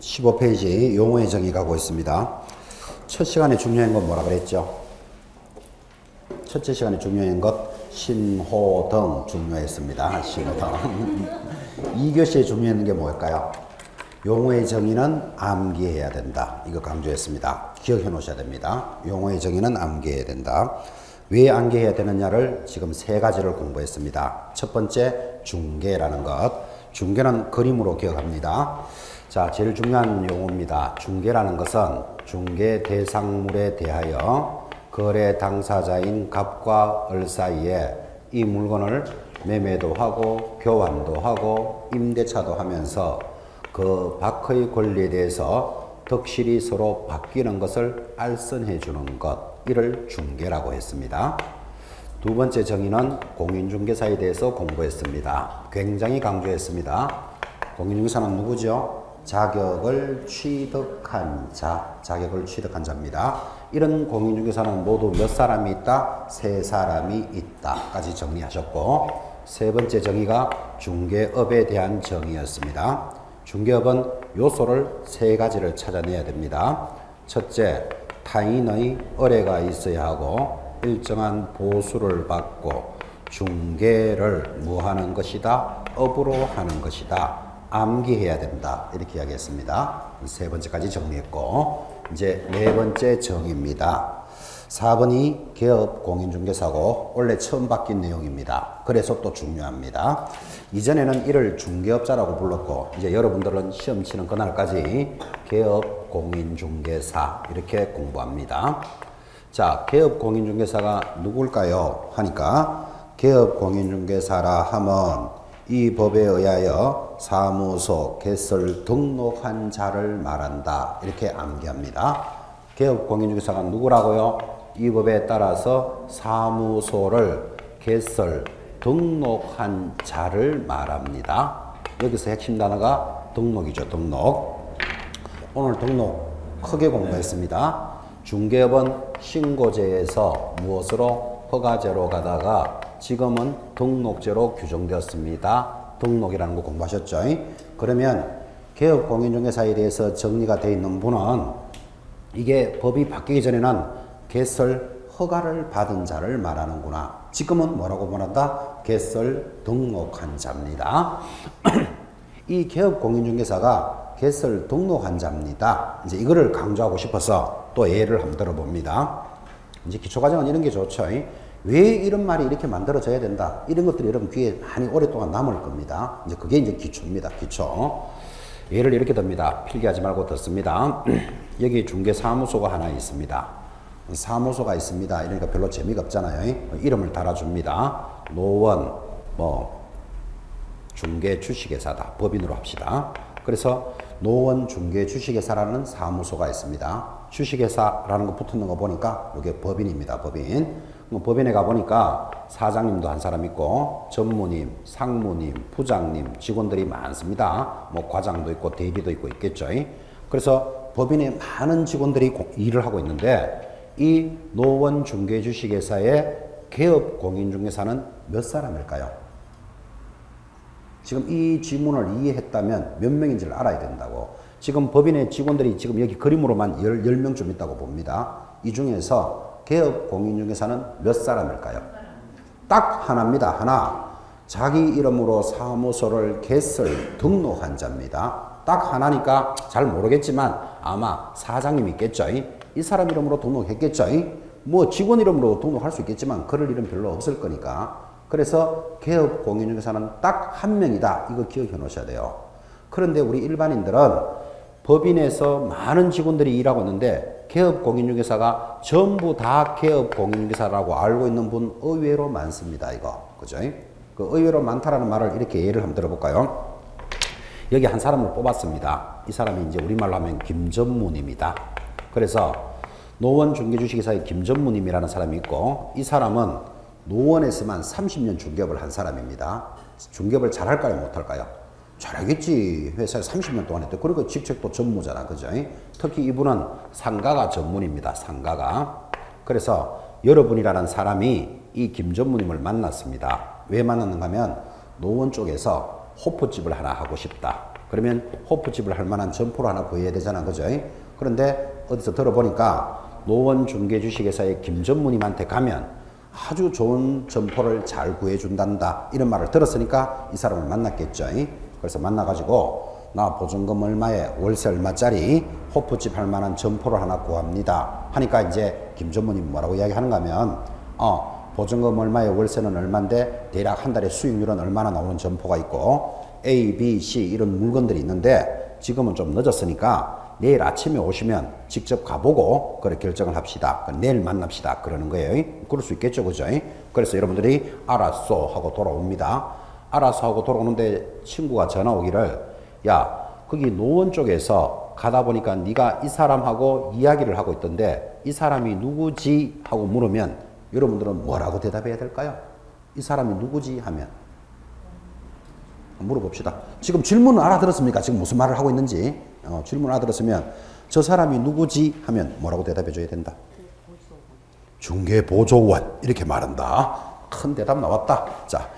15페이지 용어의 정의 가고 있습니다. 첫 시간에 중요한 건 뭐라 그랬죠? 첫째 시간에 중요한 것 신호등 중요했습니다. 신호등. 2교시에 중요한 게 뭘까요? 용어의 정의는 암기해야 된다. 이거 강조했습니다. 기억해 놓으셔야 됩니다. 용어의 정의는 암기해야 된다. 왜 암기해야 되느냐를 지금 세 가지를 공부했습니다. 첫 번째 중계라는 것. 중계는 그림으로 기억합니다. 자, 제일 중요한 용어입니다. 중계라는 것은 중개 대상물에 대하여 거래 당사자인 갑과 을 사이에 이 물건을 매매도 하고 교환도 하고 임대차도 하면서 그 밖의 권리에 대해서 덕실히 서로 바뀌는 것을 알선해 주는 것, 이를 중개라고 했습니다. 두 번째 정의는 공인중개사에 대해서 공부했습니다. 굉장히 강조했습니다. 공인중개사는 누구죠? 자격을 취득한 자, 자격을 취득한 자입니다. 이런 공인중개사는 모두 몇 사람이 있다? 세 사람이 있다까지 정리하셨고, 세 번째 정의가 중개업에 대한 정의였습니다. 중개업은 요소를 세 가지를 찾아내야 됩니다. 첫째, 타인의 의뢰가 있어야 하고 일정한 보수를 받고 중개를 뭐 하는 것이다? 업으로 하는 것이다. 암기해야 된다. 이렇게 이야기했습니다. 세 번째까지 정리했고, 이제 네 번째 정의입니다. 4번이 개업 공인중개사고 원래 처음 바뀐 내용입니다. 그래서 또 중요합니다. 이전에는 이를 중개업자라고 불렀고, 이제 여러분들은 시험 치는 그날까지 개업 공인중개사 이렇게 공부합니다. 자, 개업 공인중개사가 누굴까요? 하니까 개업 공인중개사라 하면 이 법에 의하여 사무소 개설 등록한 자를 말한다. 이렇게 암기합니다. 개업 공인중개사가 누구라고요? 이 법에 따라서 사무소를 개설 등록한 자를 말합니다. 여기서 핵심 단어가 등록이죠. 등록. 오늘 등록 크게 공부했습니다. 중개업은 신고제에서 무엇으로? 허가제로 가다가 지금은 등록제로 규정되었습니다. 등록이라는 거 공부하셨죠? 그러면 개업 공인중개사에 대해서 정리가 되어 있는 분은 이게 법이 바뀌기 전에는 개설 허가를 받은 자를 말하는구나. 지금은 뭐라고 말한다? 개설 등록한 자입니다. 이 개업 공인중개사가 개설 등록한 자입니다. 이제 이거를 강조하고 싶어서 또 예를 한번 들어봅니다. 이제 기초과정은 이런 게 좋죠. 왜 이런 말이 이렇게 만들어져야 된다? 이런 것들이 여러분 귀에 많이 오랫동안 남을 겁니다. 이제 그게 이제 기초입니다. 기초. 예를 이렇게 듭니다. 필기하지 말고 듣습니다. 여기 중개사무소가 하나 있습니다. 사무소가 있습니다. 이러니까 별로 재미가 없잖아요. 이름을 달아줍니다. 노원, 중개 주식회사다. 법인으로 합시다. 그래서 노원 중개 주식회사라는 사무소가 있습니다. 주식회사라는 거 붙는 거 보니까 이게 법인입니다. 법인. 법인에 가보니까 사장님도 한 사람 있고 전무님, 상무님, 부장님, 직원들이 많습니다. 과장도 있고 대리도 있고 있겠죠. 그래서 법인에 많은 직원들이 일을 하고 있는데 이 노원 중개 주식회사의 개업 공인중개사는 몇 사람일까요? 지금 이 지문을 이해했다면 몇 명인지를 알아야 된다고. 지금 법인의 직원들이 지금 여기 그림으로만 10명쯤 있다고 봅니다. 이 중에서 개업 공인중개사는 몇 사람일까요? 딱 하나입니다. 하나. 자기 이름으로 사무소를 개설 등록한 자입니다. 딱 하나니까 잘 모르겠지만 아마 사장님이 있겠죠. 이 사람 이름으로 등록했겠죠. 직원 이름으로 등록할 수 있겠지만 그럴 일은 별로 없을 거니까. 그래서 개업 공인중개사는 딱 한 명이다. 이거 기억해 놓으셔야 돼요. 그런데 우리 일반인들은 법인에서 많은 직원들이 일하고 있는데 개업 공인중개사가 전부 다 개업 공인중개사라고 알고 있는 분 의외로 많습니다. 이거. 그죠? 그 의외로 많다라는 말을 이렇게 예를 한번 들어볼까요? 여기 한 사람을 뽑았습니다. 이 사람이 이제 우리말로 하면 김전무님입니다. 그래서 노원 중개주식회사의 김전무님이라는 사람이 있고, 이 사람은 노원에서만 30년 중개업을 한 사람입니다. 중개업을 잘할까요? 못할까요? 잘하겠지. 회사에 30년 동안 했대. 그리고 직책도 전무잖아. 그죠? 특히 이분은 상가가 전문입니다. 상가가. 그래서 여러분이라는 사람이 이 김전무님을 만났습니다. 왜 만났는가 하면 노원 쪽에서 호프집을 하나 하고 싶다. 그러면 호프집을 할 만한 점포를 하나 구해야 되잖아. 그죠? 그런데 어디서 들어보니까 노원 중개주식회사의 김전무님한테 가면 아주 좋은 점포를 잘 구해준단다. 이런 말을 들었으니까 이 사람을 만났겠죠. 그래서 만나가지고 나 보증금 얼마에 월세 얼마짜리 호프집 할 만한 점포를 하나 구합니다. 하니까 이제 김전무님 뭐라고 이야기하는가 하면 보증금 얼마에 월세는 얼마인데 대략 한 달에 수익률은 얼마나 나오는 점포가 있고 A, B, C 이런 물건들이 있는데 지금은 좀 늦었으니까 내일 아침에 오시면 직접 가보고 그래 결정을 합시다. 내일 만납시다. 그러는 거예요. 그럴 수 있겠죠. 그죠? 그래서 여러분들이 알았어 하고 돌아옵니다. 알았어 하고 돌아오는데 친구가 전화 오기를 야 거기 노원 쪽에서 가다 보니까 네가 이 사람하고 이야기를 하고 있던데 이 사람이 누구지? 하고 물으면 여러분들은 뭐라고 대답해야 될까요? 이 사람이 누구지? 하면 물어봅시다. 지금 질문을 알아들었습니까? 지금 무슨 말을 하고 있는지 질문 알아들었으면 저 사람이 누구지? 하면 뭐라고 대답해 줘야 된다? 중개보조원 이렇게 말한다. 큰 대답 나왔다. 자,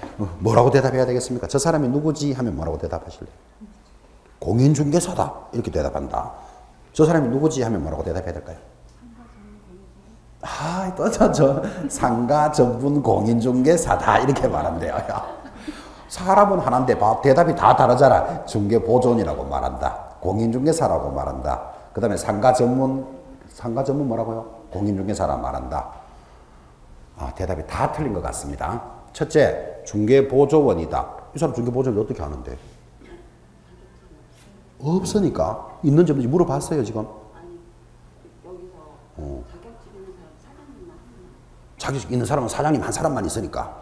뭐라고 대답해야 되겠습니까? 저 사람이 누구지? 하면 뭐라고 대답하실래요? 공인중개사다 이렇게 대답한다. 저 사람이 누구지? 하면 뭐라고 대답해야 될까요? 또 저 상가 전문 공인중개사다 이렇게 말한대요. 사람은 하나인데 대답이 다 다르잖아. 중개보조원이라고 말한다. 공인중개사라고 말한다. 그 다음에 상가 전문 뭐라고요? 공인중개사라 말한다. 대답이 다 틀린 것 같습니다. 첫째, 중개보조원이다. 이 사람 중개보조원이 어떻게 하는데? 없으니까. 있는지 없는지 물어봤어요, 지금? 아니, 여기서 자격증 있는 사람은 사장님 한 사람만 있으니까.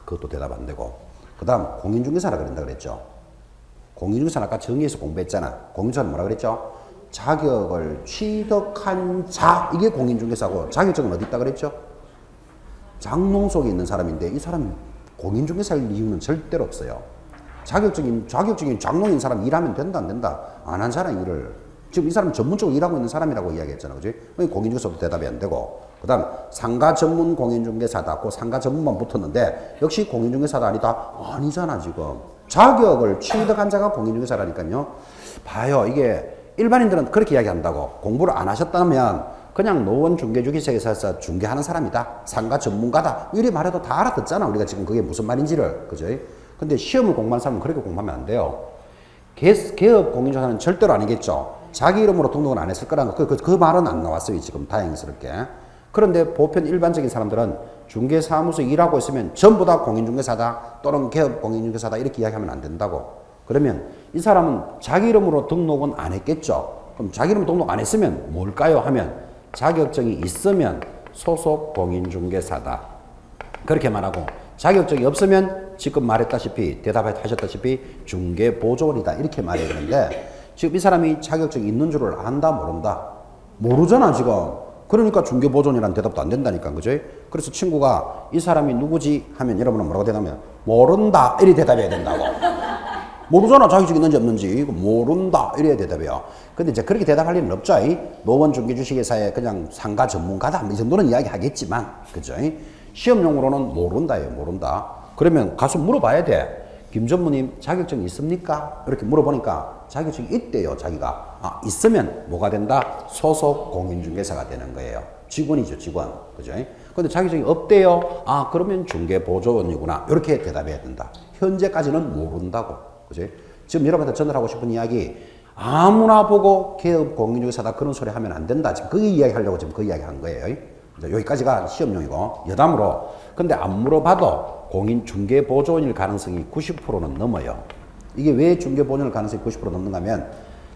그것도 대답 안 되고. 그 다음, 공인중개사라 그런다 그랬죠. 공인중개사는 아까 정의에서 공부했잖아. 공인중개사는 뭐라 그랬죠? 자격을 취득한 자, 이게 공인중개사고, 자격증은 어디 있다 그랬죠? 장롱 속에 있는 사람인데, 이 사람이 공인중개사일 이유는 절대로 없어요. 자격증인 장롱인 사람 일하면 된다, 안 된다? 안 한 사람 일을. 지금 이 사람은 전문적으로 일하고 있는 사람이라고 이야기했잖아. 그지? 공인중개사도 대답이 안 되고. 그 다음, 상가 전문 공인중개사다. 그 상가 전문만 붙었는데, 역시 공인중개사다 아니다? 아니잖아, 지금. 자격을 취득한 자가 공인중개사라니까요. 봐요. 이게 일반인들은 그렇게 이야기한다고. 공부를 안 하셨다면, 그냥 노원 중개주기사에서 중개하는 사람이다. 상가 전문가다. 이렇게 말해도 다 알아듣잖아. 우리가 지금 그게 무슨 말인지를. 그죠? 근데 시험을 공부하는 사람은 그렇게 공부하면 안 돼요. 개업 공인중개사는 절대로 아니겠죠. 자기 이름으로 등록은 안 했을 거라는 거. 그 말은 안 나왔어요. 지금 다행스럽게. 그런데 보편 일반적인 사람들은 중개사무소에 일하고 있으면 전부 다 공인중개사다 또는 개업 공인중개사다 이렇게 이야기하면 안 된다고. 그러면 이 사람은 자기 이름으로 등록은 안 했겠죠. 그럼 자기 이름 등록 안 했으면 뭘까요? 하면 자격증이 있으면 소속 공인중개사다. 그렇게 말하고 자격증이 없으면 지금 말했다시피 대답하셨다시피 중개보조원이다 이렇게 말해야 되는데 지금 이 사람이 자격증이 있는 줄을 안다 모른다? 모르잖아 지금. 그러니까 중개보조원이라는 대답도 안 된다니까. 그죠? 그래서 친구가 이 사람이 누구지? 하면 여러분은 뭐라고 대답하면 모른다 이렇게 대답해야 된다고. 모르잖아. 자격증 있는지 없는지. 이거 모른다 이래야 대답해요. 근데 이제 그렇게 대답할 일은 없죠. 노원 중개주식회사에 그냥 상가 전문가다 이 정도는 이야기 하겠지만 그죠? 시험용으로는 모른다예요. 모른다. 그러면 가서 물어봐야 돼. 김 전무님 자격증 있습니까? 이렇게 물어보니까 자격증이 있대요. 자기가. 있으면 뭐가 된다? 소속 공인중개사가 되는 거예요. 직원이죠. 직원. 그죠? 근데 자격증이 없대요. 그러면 중개보조원이구나. 이렇게 대답해야 된다. 현재까지는 모른다고. 그죠? 지금 여러분한테 전달하고 싶은 이야기 아무나 보고 개업 공인중개사다 그런 소리 하면 안 된다. 지금 그 이야기 하려고 지금 그 이야기 한 거예요. 여기까지가 시험용이고 여담으로. 근데 안 물어봐도 공인 중개보조원일 가능성이 90%는 넘어요. 이게 왜 중개보조원일 가능성이 90% 넘는가 하면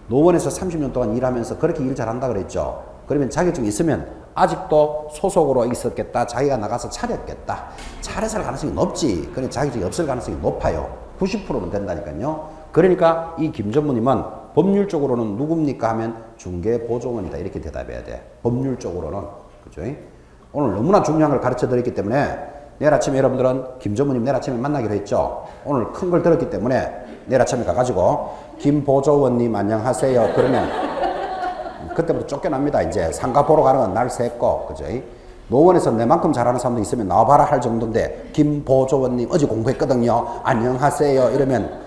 노원에서 30년 동안 일하면서 그렇게 일 잘한다 그랬죠. 그러면 자격증이 있으면 아직도 소속으로 있었겠다. 자기가 나가서 차렸겠다. 차려서 할 가능성이 높지. 그러니 자격증이 없을 가능성이 높아요. 90%는 된다니까요. 그러니까 이 김 전무님은 법률적으로는 누굽니까 하면 중개보조원이다 이렇게 대답해야 돼. 법률적으로는. 그죠? 오늘 너무나 중요한 걸 가르쳐 드렸기 때문에 내일 아침에 여러분들은 김 전무님 내일 아침에 만나기로 했죠. 오늘 큰 걸 들었기 때문에 내일 아침에 가가지고 김보조원님 안녕하세요. 그러면 그때부터 쫓겨납니다. 이제 상가 보러 가는 건 날 샜고. 그죠? 노원에서 내만큼 잘하는 사람도 있으면 나와봐라 할 정도인데 김보조원님 어제 공부했거든요. 안녕하세요. 이러면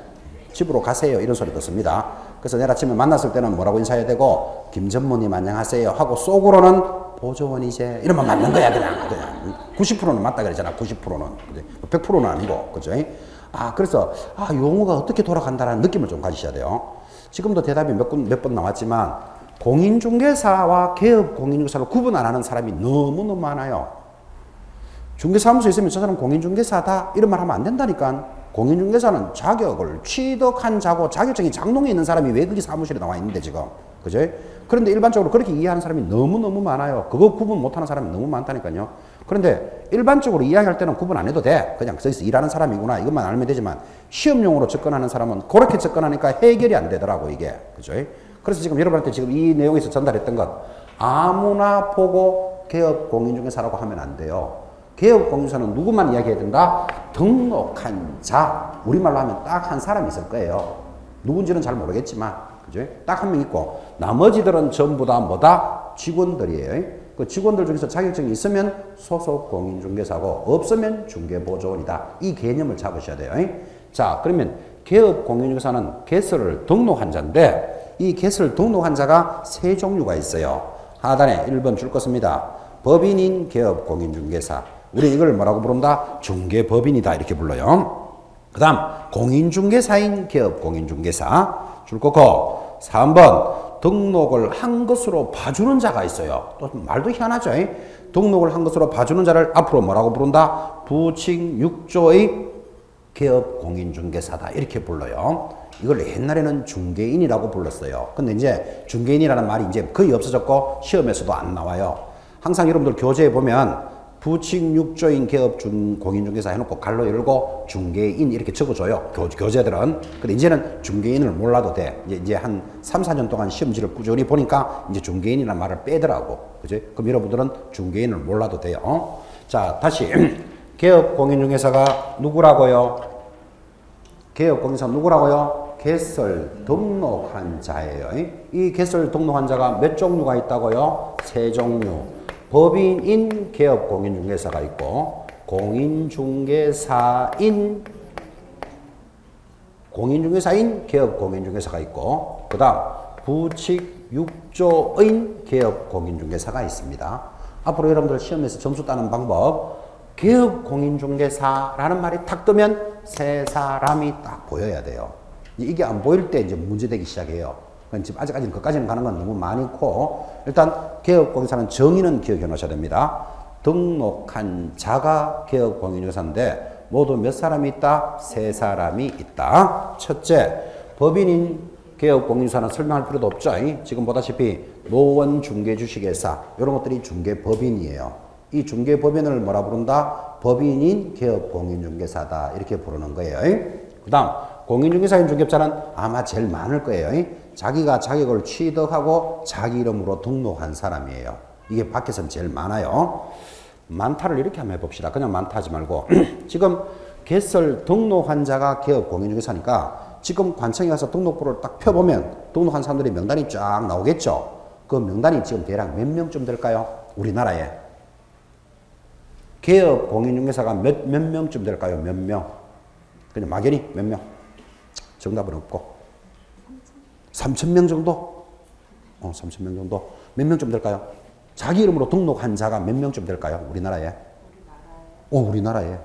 집으로 가세요. 이런 소리 듣습니다. 그래서 내일 아침에 만났을 때는 뭐라고 인사해야 되고, 김 전무님 안녕하세요 하고, 속으로는 보조원이제 이러면 맞는 거야. 그냥 90%는 맞다 그러잖아. 90%는 100%는 아니고, 그죠? 그래서 용어가 어떻게 돌아간다라는 느낌을 좀 가지셔야 돼요. 지금도 대답이 몇 번 나왔지만, 공인중개사와 개업공인중개사를 구분 안 하는 사람이 너무너무 많아요. 중개사무소에 있으면 저 사람 공인중개사다 이런 말 하면 안 된다니까. 공인중개사는 자격을 취득한 자고 자격증이 장롱에 있는 사람이 왜 거기 사무실에 나와 있는데 지금, 그죠? 그런데 일반적으로 그렇게 이해하는 사람이 너무너무 많아요. 그거 구분 못하는 사람이 너무 많다니까요. 그런데 일반적으로 이야기할 때는 구분 안 해도 돼. 그냥 저기서 일하는 사람이구나 이것만 알면 되지만, 시험용으로 접근하는 사람은 그렇게 접근하니까 해결이 안 되더라고 이게, 그죠? 그래서 지금 여러분한테 지금 이 내용에서 전달했던 것, 아무나 보고 개업공인중개사라고 하면 안 돼요. 개업공인중개사는 누구만 이야기해야 된다? 등록한 자, 우리말로 하면 딱 한 사람 있을 거예요. 누군지는 잘 모르겠지만, 그죠? 딱 한 명 있고, 나머지들은 전부 다 뭐다? 직원들이에요. 그 직원들 중에서 자격증이 있으면 소속 공인중개사고, 없으면 중개보조원이다. 이 개념을 잡으셔야 돼요. 자, 그러면 개업공인중개사는 개설을 등록한 자인데, 이 개설 등록한 자가 세 종류가 있어요. 하단에 1번 줄 것입니다. 법인인 개업공인중개사. 우리 이걸 뭐라고 부른다? 중개법인이다 이렇게 불러요. 그 다음 공인중개사인 개업공인중개사 줄 거고, 3번 등록을 한 것으로 봐주는 자가 있어요. 또 말도 희한하죠. 등록을 한 것으로 봐주는 자를 앞으로 뭐라고 부른다? 부칙 6조의 개업공인중개사다 이렇게 불러요. 이걸 옛날에는 중개인이라고 불렀어요. 근데 이제 중개인이라는 말이 이제 거의 없어졌고 시험에서도 안 나와요. 항상 여러분들 교재에 보면 부칙 6조인 개업공인중개사 해놓고 갈로 열고 중개인 이렇게 적어줘요. 교재들은. 근데 이제는 중개인을 몰라도 돼. 이제 한 3, 4년 동안 시험지를 꾸준히 보니까 이제 중개인이라는 말을 빼더라고. 그죠? 그럼 여러분들은 중개인을 몰라도 돼요. 자, 다시. 개업공인중개사가 누구라고요? 개업공인중개사 누구라고요? 개설 등록한 자예요. 이 개설 등록한 자가 몇 종류가 있다고요? 세 종류. 법인인 개업공인중개사가 있고, 공인중개사인 개업공인중개사가 있고, 그 다음 부칙 6조인 개업공인중개사가 있습니다. 앞으로 여러분들 시험에서 점수 따는 방법, 개업공인중개사라는 말이 탁 뜨면 세 사람이 딱 보여야 돼요. 이게 안 보일 때 이제 문제되기 시작해요. 지금 아직까지는 그까지는 가는 건 너무 많고, 일단 개업공인중개사는 정의는 기억해 놓으셔야 됩니다. 등록한 자가 개업공인중개사인데 모두 몇 사람이 있다? 세 사람이 있다. 첫째, 법인인 개업공인중개사는 설명할 필요도 없죠. 지금 보다시피 노원중개주식회사 이런 것들이 중개법인이에요. 이 중개법인을 뭐라 부른다? 법인인 개업공인중개사다 이렇게 부르는 거예요. 그 다음 공인중개사인 중개업자는 아마 제일 많을 거예요. 자기가 자격을 취득하고 자기 이름으로 등록한 사람이에요. 이게 밖에서는 제일 많아요. 많다를 이렇게 한번 해봅시다. 그냥 많다 하지 말고 지금 개설 등록한 자가 개업공인중개사니까 지금 관청에 가서 등록부를 딱 펴보면 등록한 사람들의 명단이 쫙 나오겠죠. 그 명단이 지금 대략 몇 명쯤 될까요? 우리나라에 개업공인중개사가 몇 명쯤 될까요? 몇 명? 그냥 막연히 몇 명? 정답은 없고 3,000명 정도? 3,000명 정도? 몇 명쯤 될까요? 자기 이름으로 등록한 자가 몇 명쯤 될까요? 우리나라에? 우리나라에.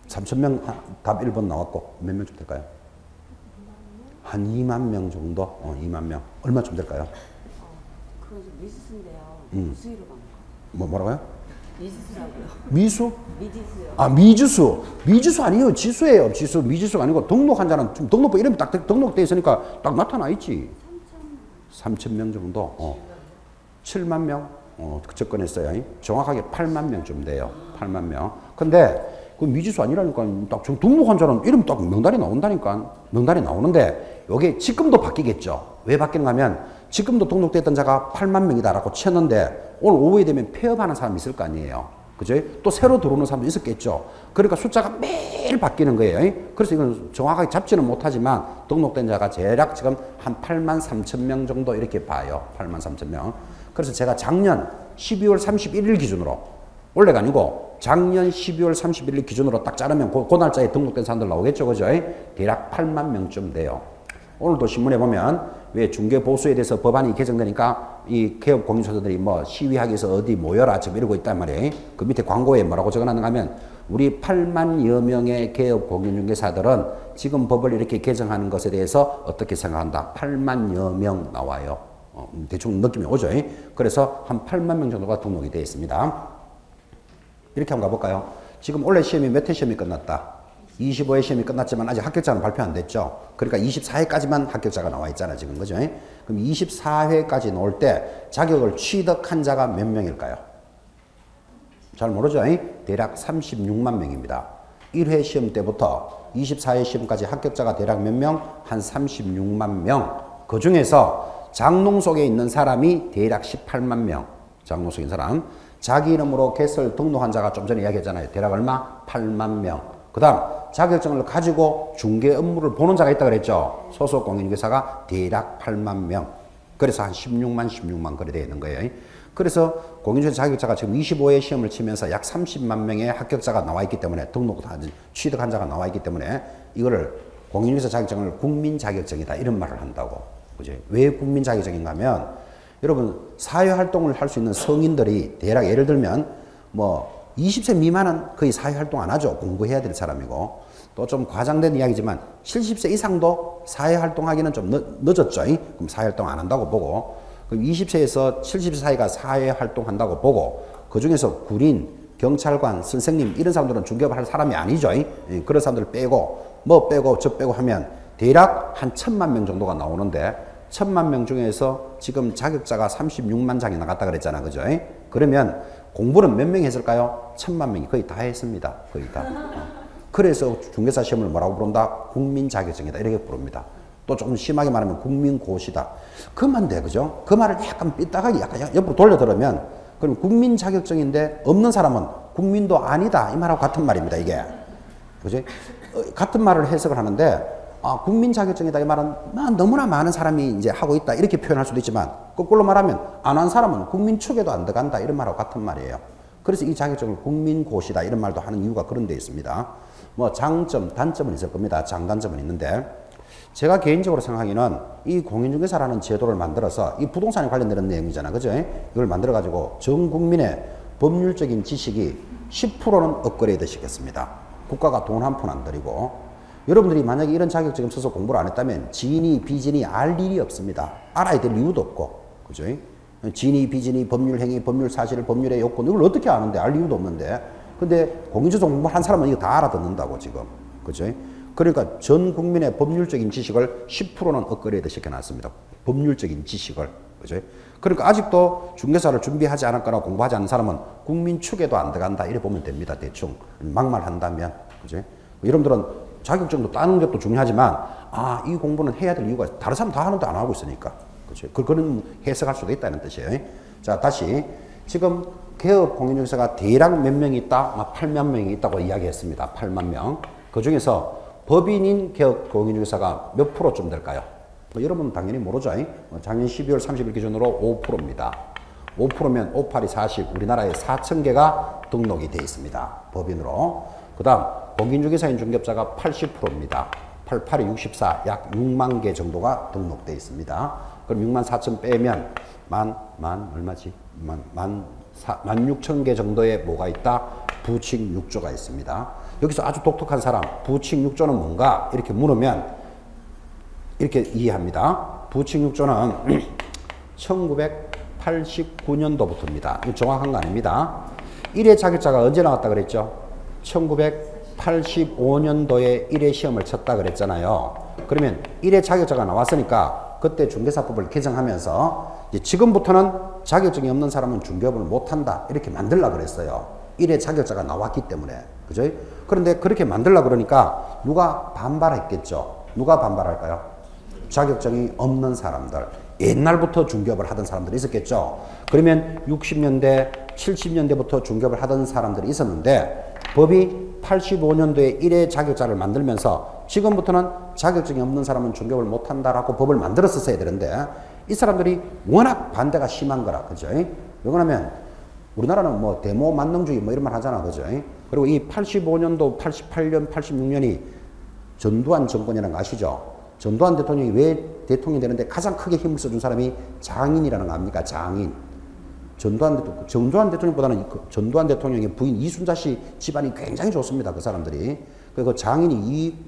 3,000명 답 1번 나왔고 몇 명쯤 될까요? 한 2만 명 정도? 2만 명. 얼마쯤 될까요? 그건 좀 미수인데요. 무수위로 가는 거. 뭐라고요? 미수라고요. 미수? 미지수요. 미지수. 미지수 아니에요. 지수예요. 지수. 미지수가 아니고 등록한 자는 지금 등록부 이름이 딱 등록돼 있으니까 딱 나타나 있지. 3,000명 정도. 7만 명 접근했어요. 정확하게 8만 명쯤 돼요. 8만 명. 근데 그 미지수 아니라니까 딱 지금 등록한 자는 이름 딱 명단이 나온다니까. 명단이 나오는데 이게 지금도 바뀌겠죠. 왜 바뀌는가 하면 지금도 등록됐던 자가 8만 명이다라고 쳤는데 오늘 오후에 되면 폐업하는 사람이 있을 거 아니에요. 그죠? 또 새로 들어오는 사람도 있었겠죠. 그러니까 숫자가 매일 바뀌는 거예요. 그래서 이건 정확하게 잡지는 못하지만 등록된 자가 대략 지금 한 8만 3천 명 정도 이렇게 봐요. 8만 3천 명. 그래서 제가 작년 12월 31일 기준으로 원래가 아니고 작년 12월 31일 기준으로 딱 자르면 그 날짜에 등록된 사람들 나오겠죠. 그죠? 대략 8만 명쯤 돼요. 오늘도 신문에 보면 왜 중개보수에 대해서 법안이 개정되니까 이 개업 공인중개사들이 뭐 시위하기 위해서 어디 모여라 지금 이러고 있단 말이에요. 그 밑에 광고에 뭐라고 적어놨는가 하면 우리 8만여 명의 개업 공인중개사들은 지금 법을 이렇게 개정하는 것에 대해서 어떻게 생각한다. 8만여 명 나와요. 대충 느낌이 오죠. 그래서 한 8만 명 정도가 등록이 되어 있습니다. 이렇게 한번 가볼까요? 지금 올해 시험이 몇 회 시험이 끝났다? 25회 시험이 끝났지만 아직 합격자는 발표 안 됐죠. 그러니까 24회까지만 합격자가 나와 있잖아 지금. 그죠? 그럼 24회까지 나올 때 자격을 취득한 자가 몇 명일까요? 잘 모르죠? 대략 36만 명입니다. 1회 시험 때부터 24회 시험까지 합격자가 대략 몇 명? 한 36만 명. 그 중에서 장롱 속에 있는 사람이 대략 18만 명. 장롱 속에 있는 사람. 자기 이름으로 개설 등록한 자가 좀 전에 이야기했잖아요. 대략 얼마? 8만 명. 그 다음 자격증을 가지고 중개 업무를 보는 자가 있다 그랬죠. 소속 공인중개사가 대략 8만 명. 그래서 한 16만 그래 되어 있는 거예요. 그래서 공인중개사 자격자가 지금 25회 시험을 치면서 약 30만 명의 합격자가 나와 있기 때문에 취득한 자가 나와 있기 때문에 이거를 공인중개사 자격증을 국민 자격증이다 이런 말을 한다고. 그죠? 왜 국민 자격증인가 하면 여러분 사회활동을 할 수 있는 성인들이 대략 예를 들면 뭐 20세 미만은 거의 사회활동 안 하죠. 공부해야 될 사람이고 또 좀 과장된 이야기지만 70세 이상도 사회활동하기는 좀 늦었죠. 그럼 사회활동 안 한다고 보고 그럼 20세에서 70세 사이가 사회활동한다고 보고 그중에서 군인, 경찰관, 선생님 이런 사람들은 중개업을 할 사람이 아니죠. 그런 사람들 빼고 뭐 빼고 저 빼고 하면 대략 한 1,000만 명 정도가 나오는데 1,000만 명 중에서 지금 자격자가 36만 장이 나갔다 그랬잖아. 그죠? 그러면 공부는 몇 명이 했을까요? 1,000만 명이 거의 다 했습니다. 거의 다. 그래서 중개사 시험을 뭐라고 부른다? 국민 자격증이다. 이렇게 부릅니다. 또 조금 심하게 말하면 국민고시다. 그만 돼. 그죠? 그 말을 약간 삐딱하게 약간 옆으로 돌려 들으면 그럼 국민 자격증인데 없는 사람은 국민도 아니다. 이 말하고 같은 말입니다. 이게. 그죠? 같은 말을 해석을 하는데 국민 자격증이다 이 말은 너무나 많은 사람이 이제 하고 있다 이렇게 표현할 수도 있지만 거꾸로 말하면 안 한 사람은 국민 축에도 안 들어간다 이런 말하고 같은 말이에요. 그래서 이 자격증을 국민고시다 이런 말도 하는 이유가 그런 데 있습니다. 뭐 장점, 단점은 있을 겁니다. 장단점은 있는데 제가 개인적으로 생각하기는 이 공인중개사라는 제도를 만들어서 이 부동산에 관련되는 내용이잖아. 그죠? 이걸 만들어 가지고 전 국민의 법률적인 지식이 10%는 업그레이드 시켰습니다. 국가가 돈 한 푼 안 들이고 여러분들이 만약에 이런 자격증을 써서 공부를 안 했다면 지인이 비진이 알 일이 없습니다. 알아야 될 이유도 없고. 그죠? 지인이 비진이 법률 행위, 법률 사실, 법률의 요건 이걸 어떻게 아는데 알 이유도 없는데 근데 공인중개사 공부를 한 사람은 이거 다 알아듣는다고 지금. 그죠? 그러니까 전 국민의 법률적인 지식을 10%는 업그레이드 시켜놨습니다. 법률적인 지식을. 그죠? 그러니까 아직도 중개사를 준비하지 않았거나 공부하지 않은 사람은 국민 축에도 안 들어간다. 이래 보면 됩니다. 대충. 막말한다면. 그죠? 여러분들은 자격증도 따는 것도 중요하지만 이 공부는 해야 될 이유가 다른 사람 다 하는데 안 하고 있으니까. 그렇죠? 그런 해석할 수도 있다는 뜻이에요. 자, 다시 지금 개업 공인중개사가 대략 몇 명이 있다? 8만 명이 있다고 이야기했습니다. 8만 명. 그 중에서 법인인 개업 공인중개사가 몇 프로쯤 될까요? 여러분은 당연히 모르죠. 작년 12월 30일 기준으로 5%입니다. 5%면 5, 8이 40, 우리나라에 4,000개가 등록이 되어 있습니다. 법인으로. 그 다음 공인중개사인 중개업자가 80%입니다. 8, 8이 64, 약 6만 개 정도가 등록되어 있습니다. 그럼 6만 4천 빼면 얼마지? 16,000개 정도의 뭐가 있다? 부칙 6조가 있습니다. 여기서 아주 독특한 사람, 부칙 6조는 뭔가? 이렇게 물으면 이렇게 이해합니다. 부칙 6조는 1989년도부터입니다. 이거 정확한 거 아닙니다. 1회 자격자가 언제 나왔다 그랬죠? 1985년도에 1회 시험을 쳤다 그랬잖아요. 그러면 1회 자격자가 나왔으니까 그때 중개사법을 개정하면서 이제 지금부터는 자격증이 없는 사람은 중개업을 못한다 이렇게 만들려고 그랬어요. 1회 자격자가 나왔기 때문에. 그죠? 그런데 그렇게 만들려고 그러니까 누가 반발했겠죠. 누가 반발할까요? 자격증이 없는 사람들. 옛날부터 중개업을 하던 사람들이 있었겠죠. 그러면 60년대, 70년대부터 중개업을 하던 사람들이 있었는데 법이 85년도에 1회 자격자를 만들면서 지금부터는 자격증이 없는 사람은 중개업을 못한다라고 법을 만들었었어야 되는데 이 사람들이 워낙 반대가 심한 거라. 그죠? 왜냐하면 우리나라는 뭐 데모 만능주의 뭐 이런 말 하잖아. 그죠? 그리고 이 85년도, 88년, 86년이 전두환 정권이라는 거 아시죠? 전두환 대통령이 왜 대통령이 되는데 가장 크게 힘을 써준 사람이 장인이라는 거 압니까? 장인. 정두환 대통령보다는 전두환 대통령의 부인 이순자 씨 집안이 굉장히 좋습니다. 그 사람들이. 그 장인이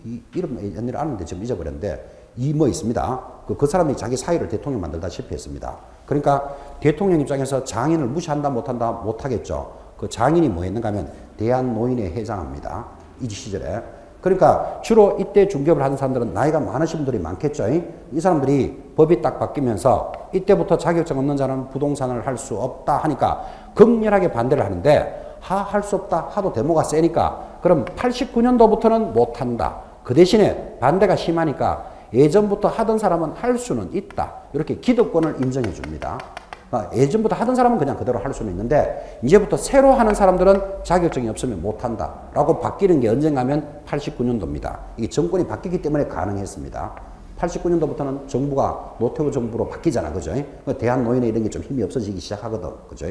이 이름 옛날에 아는데 지금 잊어버렸는데 이 뭐 있습니다. 그 사람이 자기 사위를 대통령 만들다 실패했습니다. 그러니까 대통령 입장에서 장인을 무시한다 못한다 못하겠죠. 그 장인이 뭐 했는가 하면 대한노인회 회장합니다. 이 시절에. 그러니까 주로 이때 중개업을 하는 사람들은 나이가 많으신 분들이 많겠죠. 이 사람들이 법이 딱 바뀌면서 이때부터 자격증 없는 자는 부동산을 할 수 없다 하니까 극렬하게 반대를 하는데 할 수 없다 하도 데모가 세니까 그럼 89년도부터는 못한다. 그 대신에 반대가 심하니까 예전부터 하던 사람은 할 수는 있다. 이렇게 기득권을 인정해 줍니다. 예전부터 하던 사람은 그냥 그대로 할 수는 있는데 이제부터 새로 하는 사람들은 자격증이 없으면 못한다 라고 바뀌는 게 언젠가면 89년도입니다. 이게 정권이 바뀌기 때문에 가능했습니다. 89년도부터는 정부가 노태우 정부로 바뀌잖아. 그죠? 대한노인회 이런 게 좀 힘이 없어지기 시작하거든. 그죠?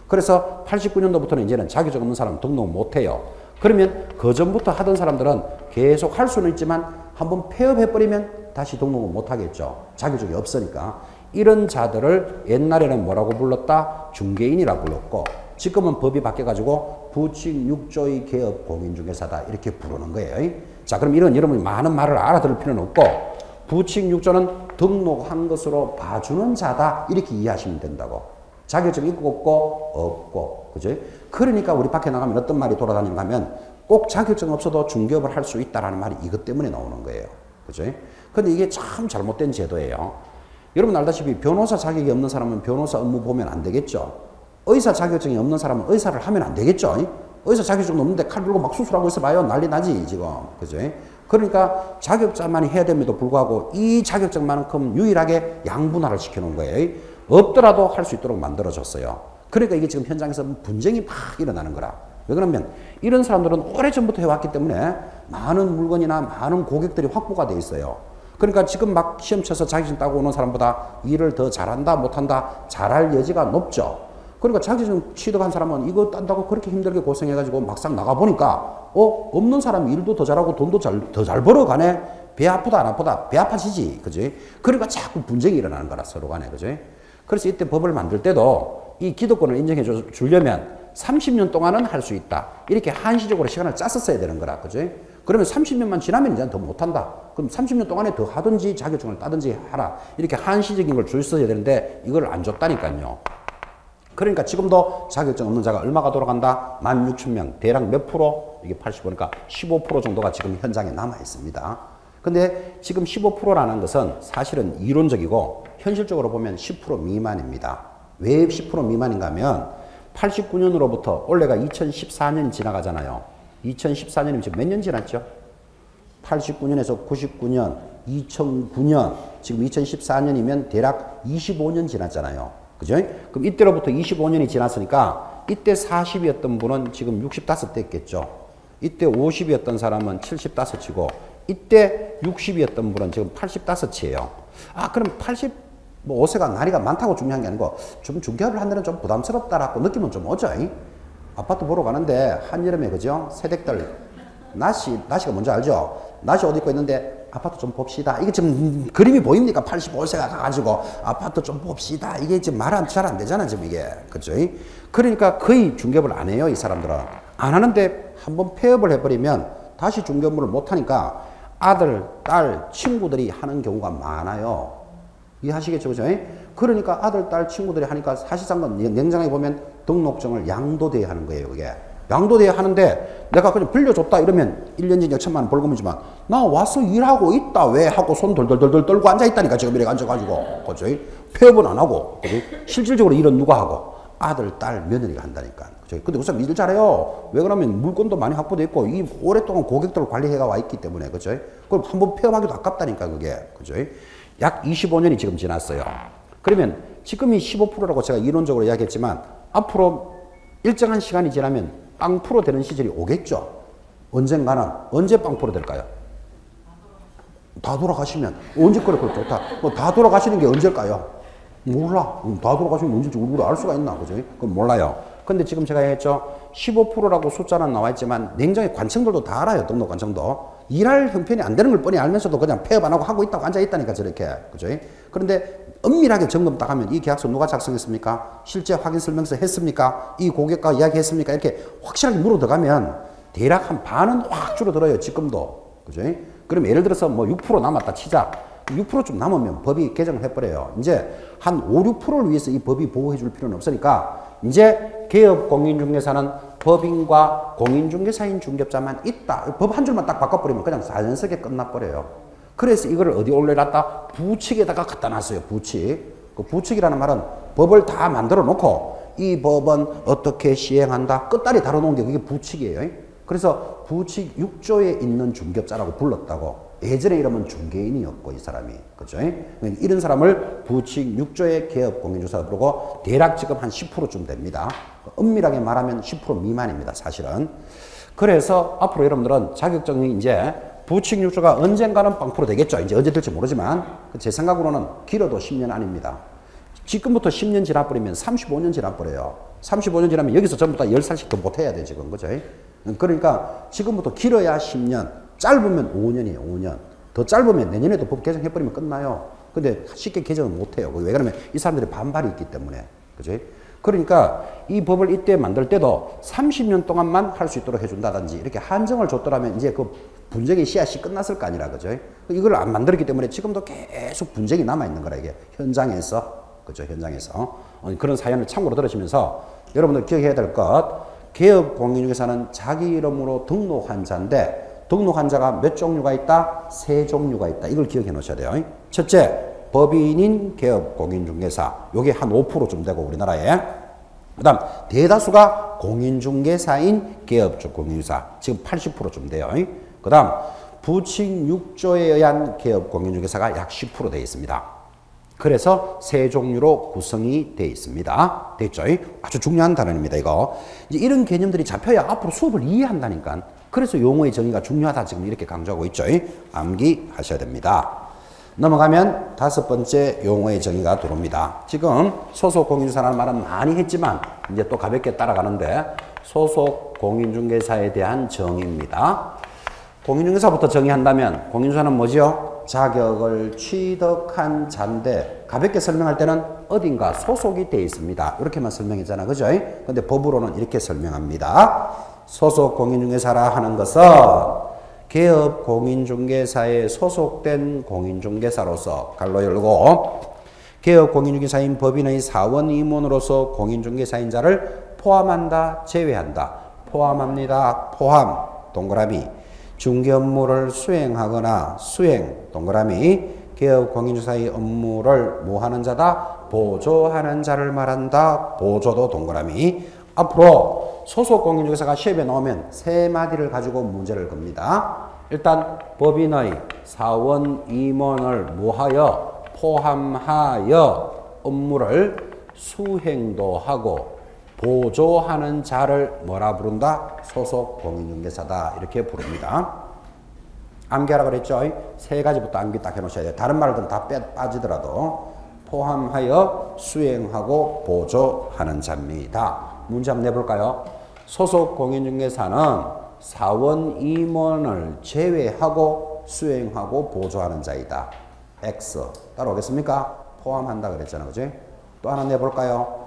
그래서 89년도부터는 이제는 자격증 없는 사람 등록 못해요. 그러면 그 전부터 하던 사람들은 계속 할 수는 있지만 한번 폐업해버리면 다시 등록을 못하겠죠. 자격증이 없으니까. 이런 자들을 옛날에는 뭐라고 불렀다? 중개인이라고 불렀고 지금은 법이 바뀌어가지고 부칙 6조의 개업 공인중개사다 이렇게 부르는 거예요. 자, 그럼 이런 여러분이 많은 말을 알아들을 필요는 없고 부칙 6조는 등록한 것으로 봐주는 자다 이렇게 이해하시면 된다고. 자격증 있고 없고 그죠? 그러니까 우리 밖에 나가면 어떤 말이 돌아다니는가 하면 꼭 자격증 없어도 중개업을 할 수 있다라는 말이 이것 때문에 나오는 거예요. 그죠? 근데 이게 참 잘못된 제도예요. 여러분 알다시피 변호사 자격이 없는 사람은 변호사 업무 보면 안 되겠죠. 의사 자격증이 없는 사람은 의사를 하면 안 되겠죠. 의사 자격증도 없는데 칼 들고 막 수술하고 있어봐요. 난리 나지 지금. 그죠? 그러니까 자격자만이 해야 됨에도 불구하고 이 자격증만큼 유일하게 양분화를 시켜놓은 거예요. 없더라도 할 수 있도록 만들어졌어요. 그러니까 이게 지금 현장에서 분쟁이 막 일어나는 거라. 왜 그러면 이런 사람들은 오래전부터 해왔기 때문에 많은 물건이나 많은 고객들이 확보가 돼 있어요. 그러니까 지금 막 시험 쳐서 자격증 따고 오는 사람보다 일을 더 잘한다 못한다 잘할 여지가 높죠. 그러니까 자격증 취득한 사람은 이거 딴다고 그렇게 힘들게 고생해가지고 막상 나가보니까 없는 사람이 일도 더 잘하고 돈도 더 잘 벌어가네. 배 아프다 안 아프다? 배 아파지지. 그지? 그러니까 자꾸 분쟁이 일어나는 거라 서로 간에. 그지? 그래서 이때 법을 만들 때도 이 기득권을 인정해 주려면 30년 동안은 할 수 있다. 이렇게 한시적으로 시간을 짰었어야 되는 거라. 그지? 그러면 30년만 지나면 이제 더 못한다. 그럼 30년 동안에 더 하든지 자격증을 따든지 하라. 이렇게 한시적인 걸 줄 써야 되는데 이걸 안 줬다니까요. 그러니까 지금도 자격증 없는 자가 얼마가 돌아간다? 16,000명. 대략 몇 프로? 이게 85니까 15% 정도가 지금 현장에 남아 있습니다. 근데 지금 15%라는 것은 사실은 이론적이고 현실적으로 보면 10% 미만입니다. 왜 10% 미만인가 하면 89년으로부터 올해가 2014년이 지나가잖아요. 2014년이면 지금 몇 년 지났죠? 89년에서 99년, 2009년, 지금 2014년이면 대략 25년 지났잖아요. 그죠? 그럼 이때로부터 25년이 지났으니까 이때 40이었던 분은 지금 65 됐겠죠. 이때 50이었던 사람은 75치고 이때 60이었던 분은 지금 85치예요. 아, 그럼 85세가 나이가 많다고 중요한 게 아니고 좀 중개업을 하는 데는 좀 부담스럽다라고 느낌은 좀 오죠. 아파트 보러 가는데 한여름에 그죠? 새댁들 나시가 뭔지 알죠? 나시 옷 입고 있는데 아파트 좀 봅시다. 이게 지금 그림이 보입니까? 85세가 가가지고 아파트 좀 봅시다. 이게 지금 말 잘 안 되잖아 지금 이게. 그죠? 그러니까 거의 중개업을 안 해요 이 사람들은. 안 하는데 한번 폐업을 해버리면 다시 중개업을 못 하니까 아들, 딸, 친구들이 하는 경우가 많아요. 이해하시겠죠? 그죠? 그러니까 아들, 딸, 친구들이 하니까 사실상 냉정하게 보면 등록증을 양도대에 하는 거예요, 그게. 양도대에 하는데 내가 그냥 빌려줬다 이러면 1년진 6천만 원 벌금이지만 나 와서 일하고 있다 왜 하고 손 덜덜덜 떨고 앉아있다니까 지금 이렇게 앉아가지고. 그죠? 폐업은 안 하고. 그죠? 실질적으로 일은 누가 하고? 아들, 딸, 며느리가 한다니까. 그죠? 근데 그 사람 일 잘해요. 왜 그러면 물건도 많이 확보돼 있고 이 오랫동안 고객들을 관리해가 와 있기 때문에. 그죠? 그럼 한번 폐업하기도 아깝다니까 그게. 그죠? 약 25년이 지금 지났어요. 그러면 지금이 15%라고 제가 이론적으로 이야기했지만 앞으로 일정한 시간이 지나면 빵 프로 되는 시절이 오겠죠. 언젠가는. 언제 빵 프로 될까요? 다 돌아가시면. 언제 거래 그걸 좋다. 다 돌아가시는 게 언제일까요? 몰라. 다 돌아가시면 언제인지 우리가 알 수가 있나. 그죠? 그건 몰라요. 근데 지금 제가 했죠. 15%라고 숫자는 나와 있지만 냉정히 관청들도 다 알아요. 등록 관청도. 일할 형편이 안 되는 걸 뻔히 알면서도 그냥 폐업 안 하고 하고 있다고 앉아 있다니까 저렇게. 그죠? 그런데 엄밀하게 점검 딱 하면 이 계약서 누가 작성했습니까? 실제 확인 설명서 했습니까? 이 고객과 이야기했습니까? 이렇게 확실하게 물어 들어가면 대략 한 반은 확 줄어들어요. 지금도. 그죠? 그럼 예를 들어서 뭐 6% 남았다 치자. 6% 좀 남으면 법이 개정을 해버려요. 이제 한 5, 6%를 위해서 이 법이 보호해 줄 필요는 없으니까 이제 개업 공인중개사는 법인과 공인중개사인 중개업자만 있다. 법 한 줄만 딱 바꿔버리면 그냥 자연스럽게 끝나버려요. 그래서 이거를 어디 올려놨다? 부칙에다가 갖다 놨어요. 부칙. 그 부칙이라는 말은 법을 다 만들어 놓고 이 법은 어떻게 시행한다? 끝다리 다뤄놓은 게 그게 부칙이에요. 그래서 부칙 6조에 있는 중개업자라고 불렀다고. 예전에 이러면 중개인이었고 이 사람이. 그죠? 이런 사람을 부칙 6조의 개업 공인중개사로 부르고 대략 지금 한 10%쯤 됩니다. 엄밀하게 말하면 10% 미만입니다. 사실은. 그래서 앞으로 여러분들은 자격증이 이제 부칙 6조가 언젠가는 0% 되겠죠. 이제 언제 될지 모르지만 제 생각으로는 길어도 10년 아닙니다. 지금부터 10년 지나버리면 35년 지나버려요. 35년 지나면 여기서 전부 다 10살씩 더 못해야 돼 지금. 그죠? 그러니까 지금부터 길어야 10년. 짧으면 5년이에요. 5년. 더 짧으면 내년에도 법 개정해버리면 끝나요. 근데 쉽게 개정은 못해요. 왜 그러면 이 사람들이 반발이 있기 때문에. 그죠? 그러니까 이 법을 이때 만들 때도 30년 동안만 할 수 있도록 해준다든지 이렇게 한정을 줬더라면 이제 그 분쟁의 씨앗이 끝났을 거 아니라. 그죠? 이걸 안 만들었기 때문에 지금도 계속 분쟁이 남아있는 거라 이게. 현장에서. 그죠? 현장에서. 그런 사연을 참고로 들으시면서 여러분들 기억해야 될 것. 개업 공인중개사는 자기 이름으로 등록한 자인데 등록한 자가 몇 종류가 있다? 3종류가 있다. 이걸 기억해 놓으셔야 돼요. 첫째, 법인인 개업 공인중개사. 요게 한 5%쯤 되고 우리나라에. 그 다음 대다수가 공인중개사인 개업적 공인중개사. 지금 80%쯤 돼요. 그 다음 부칙 6조에 의한 개업 공인중개사가 약 10% 되어 있습니다. 그래서 3종류로 구성이 되어 있습니다. 됐죠? 아주 중요한 단어입니다. 이거. 이제 이런 개념들이 잡혀야 앞으로 수업을 이해한다니까. 그래서 용어의 정의가 중요하다 지금 이렇게 강조하고 있죠. 암기하셔야 됩니다. 넘어가면 5번째 용어의 정의가 들어옵니다. 지금 소속 공인중개사라는 말은 많이 했지만 이제 또 가볍게 따라가는데 소속 공인중개사에 대한 정의입니다. 공인중개사부터 정의한다면 공인중개사는 뭐지요? 자격을 취득한 자인데 가볍게 설명할 때는 어딘가 소속이 되어 있습니다. 이렇게만 설명했잖아. 그죠? 근데 법으로는 이렇게 설명합니다. 소속 공인중개사라 하는 것은 개업 공인중개사에 소속된 공인중개사로서 갈로 열고 개업 공인중개사인 법인의 사원 임원으로서 공인중개사인 자를 포함한다, 제외한다. 포함합니다. 포함, 동그라미. 중개 업무를 수행하거나 수행, 동그라미. 개업 공인중개사의 업무를 뭐 하는 자다? 보조하는 자를 말한다. 보조도 동그라미. 앞으로 소속 공인중개사가 시험에 나오면 3마디를 가지고 문제를 겁니다. 일단 법인의 사원 임원을 뭐하여? 포함하여 업무를 수행도 하고 보조하는 자를 뭐라 부른다? 소속 공인중개사다. 이렇게 부릅니다. 암기하라 그랬죠? 3가지부터 암기 딱 해놓으셔야 돼요. 다른 말들은 다 빠지더라도 포함하여 수행하고 보조하는 자입니다. 문제 한번 내볼까요? 소속 공인중개사는 사원 임원을 제외하고 수행하고 보조하는 자이다. X. 따라오겠습니까? 포함한다 그랬잖아요. 그지? 또 하나 내볼까요?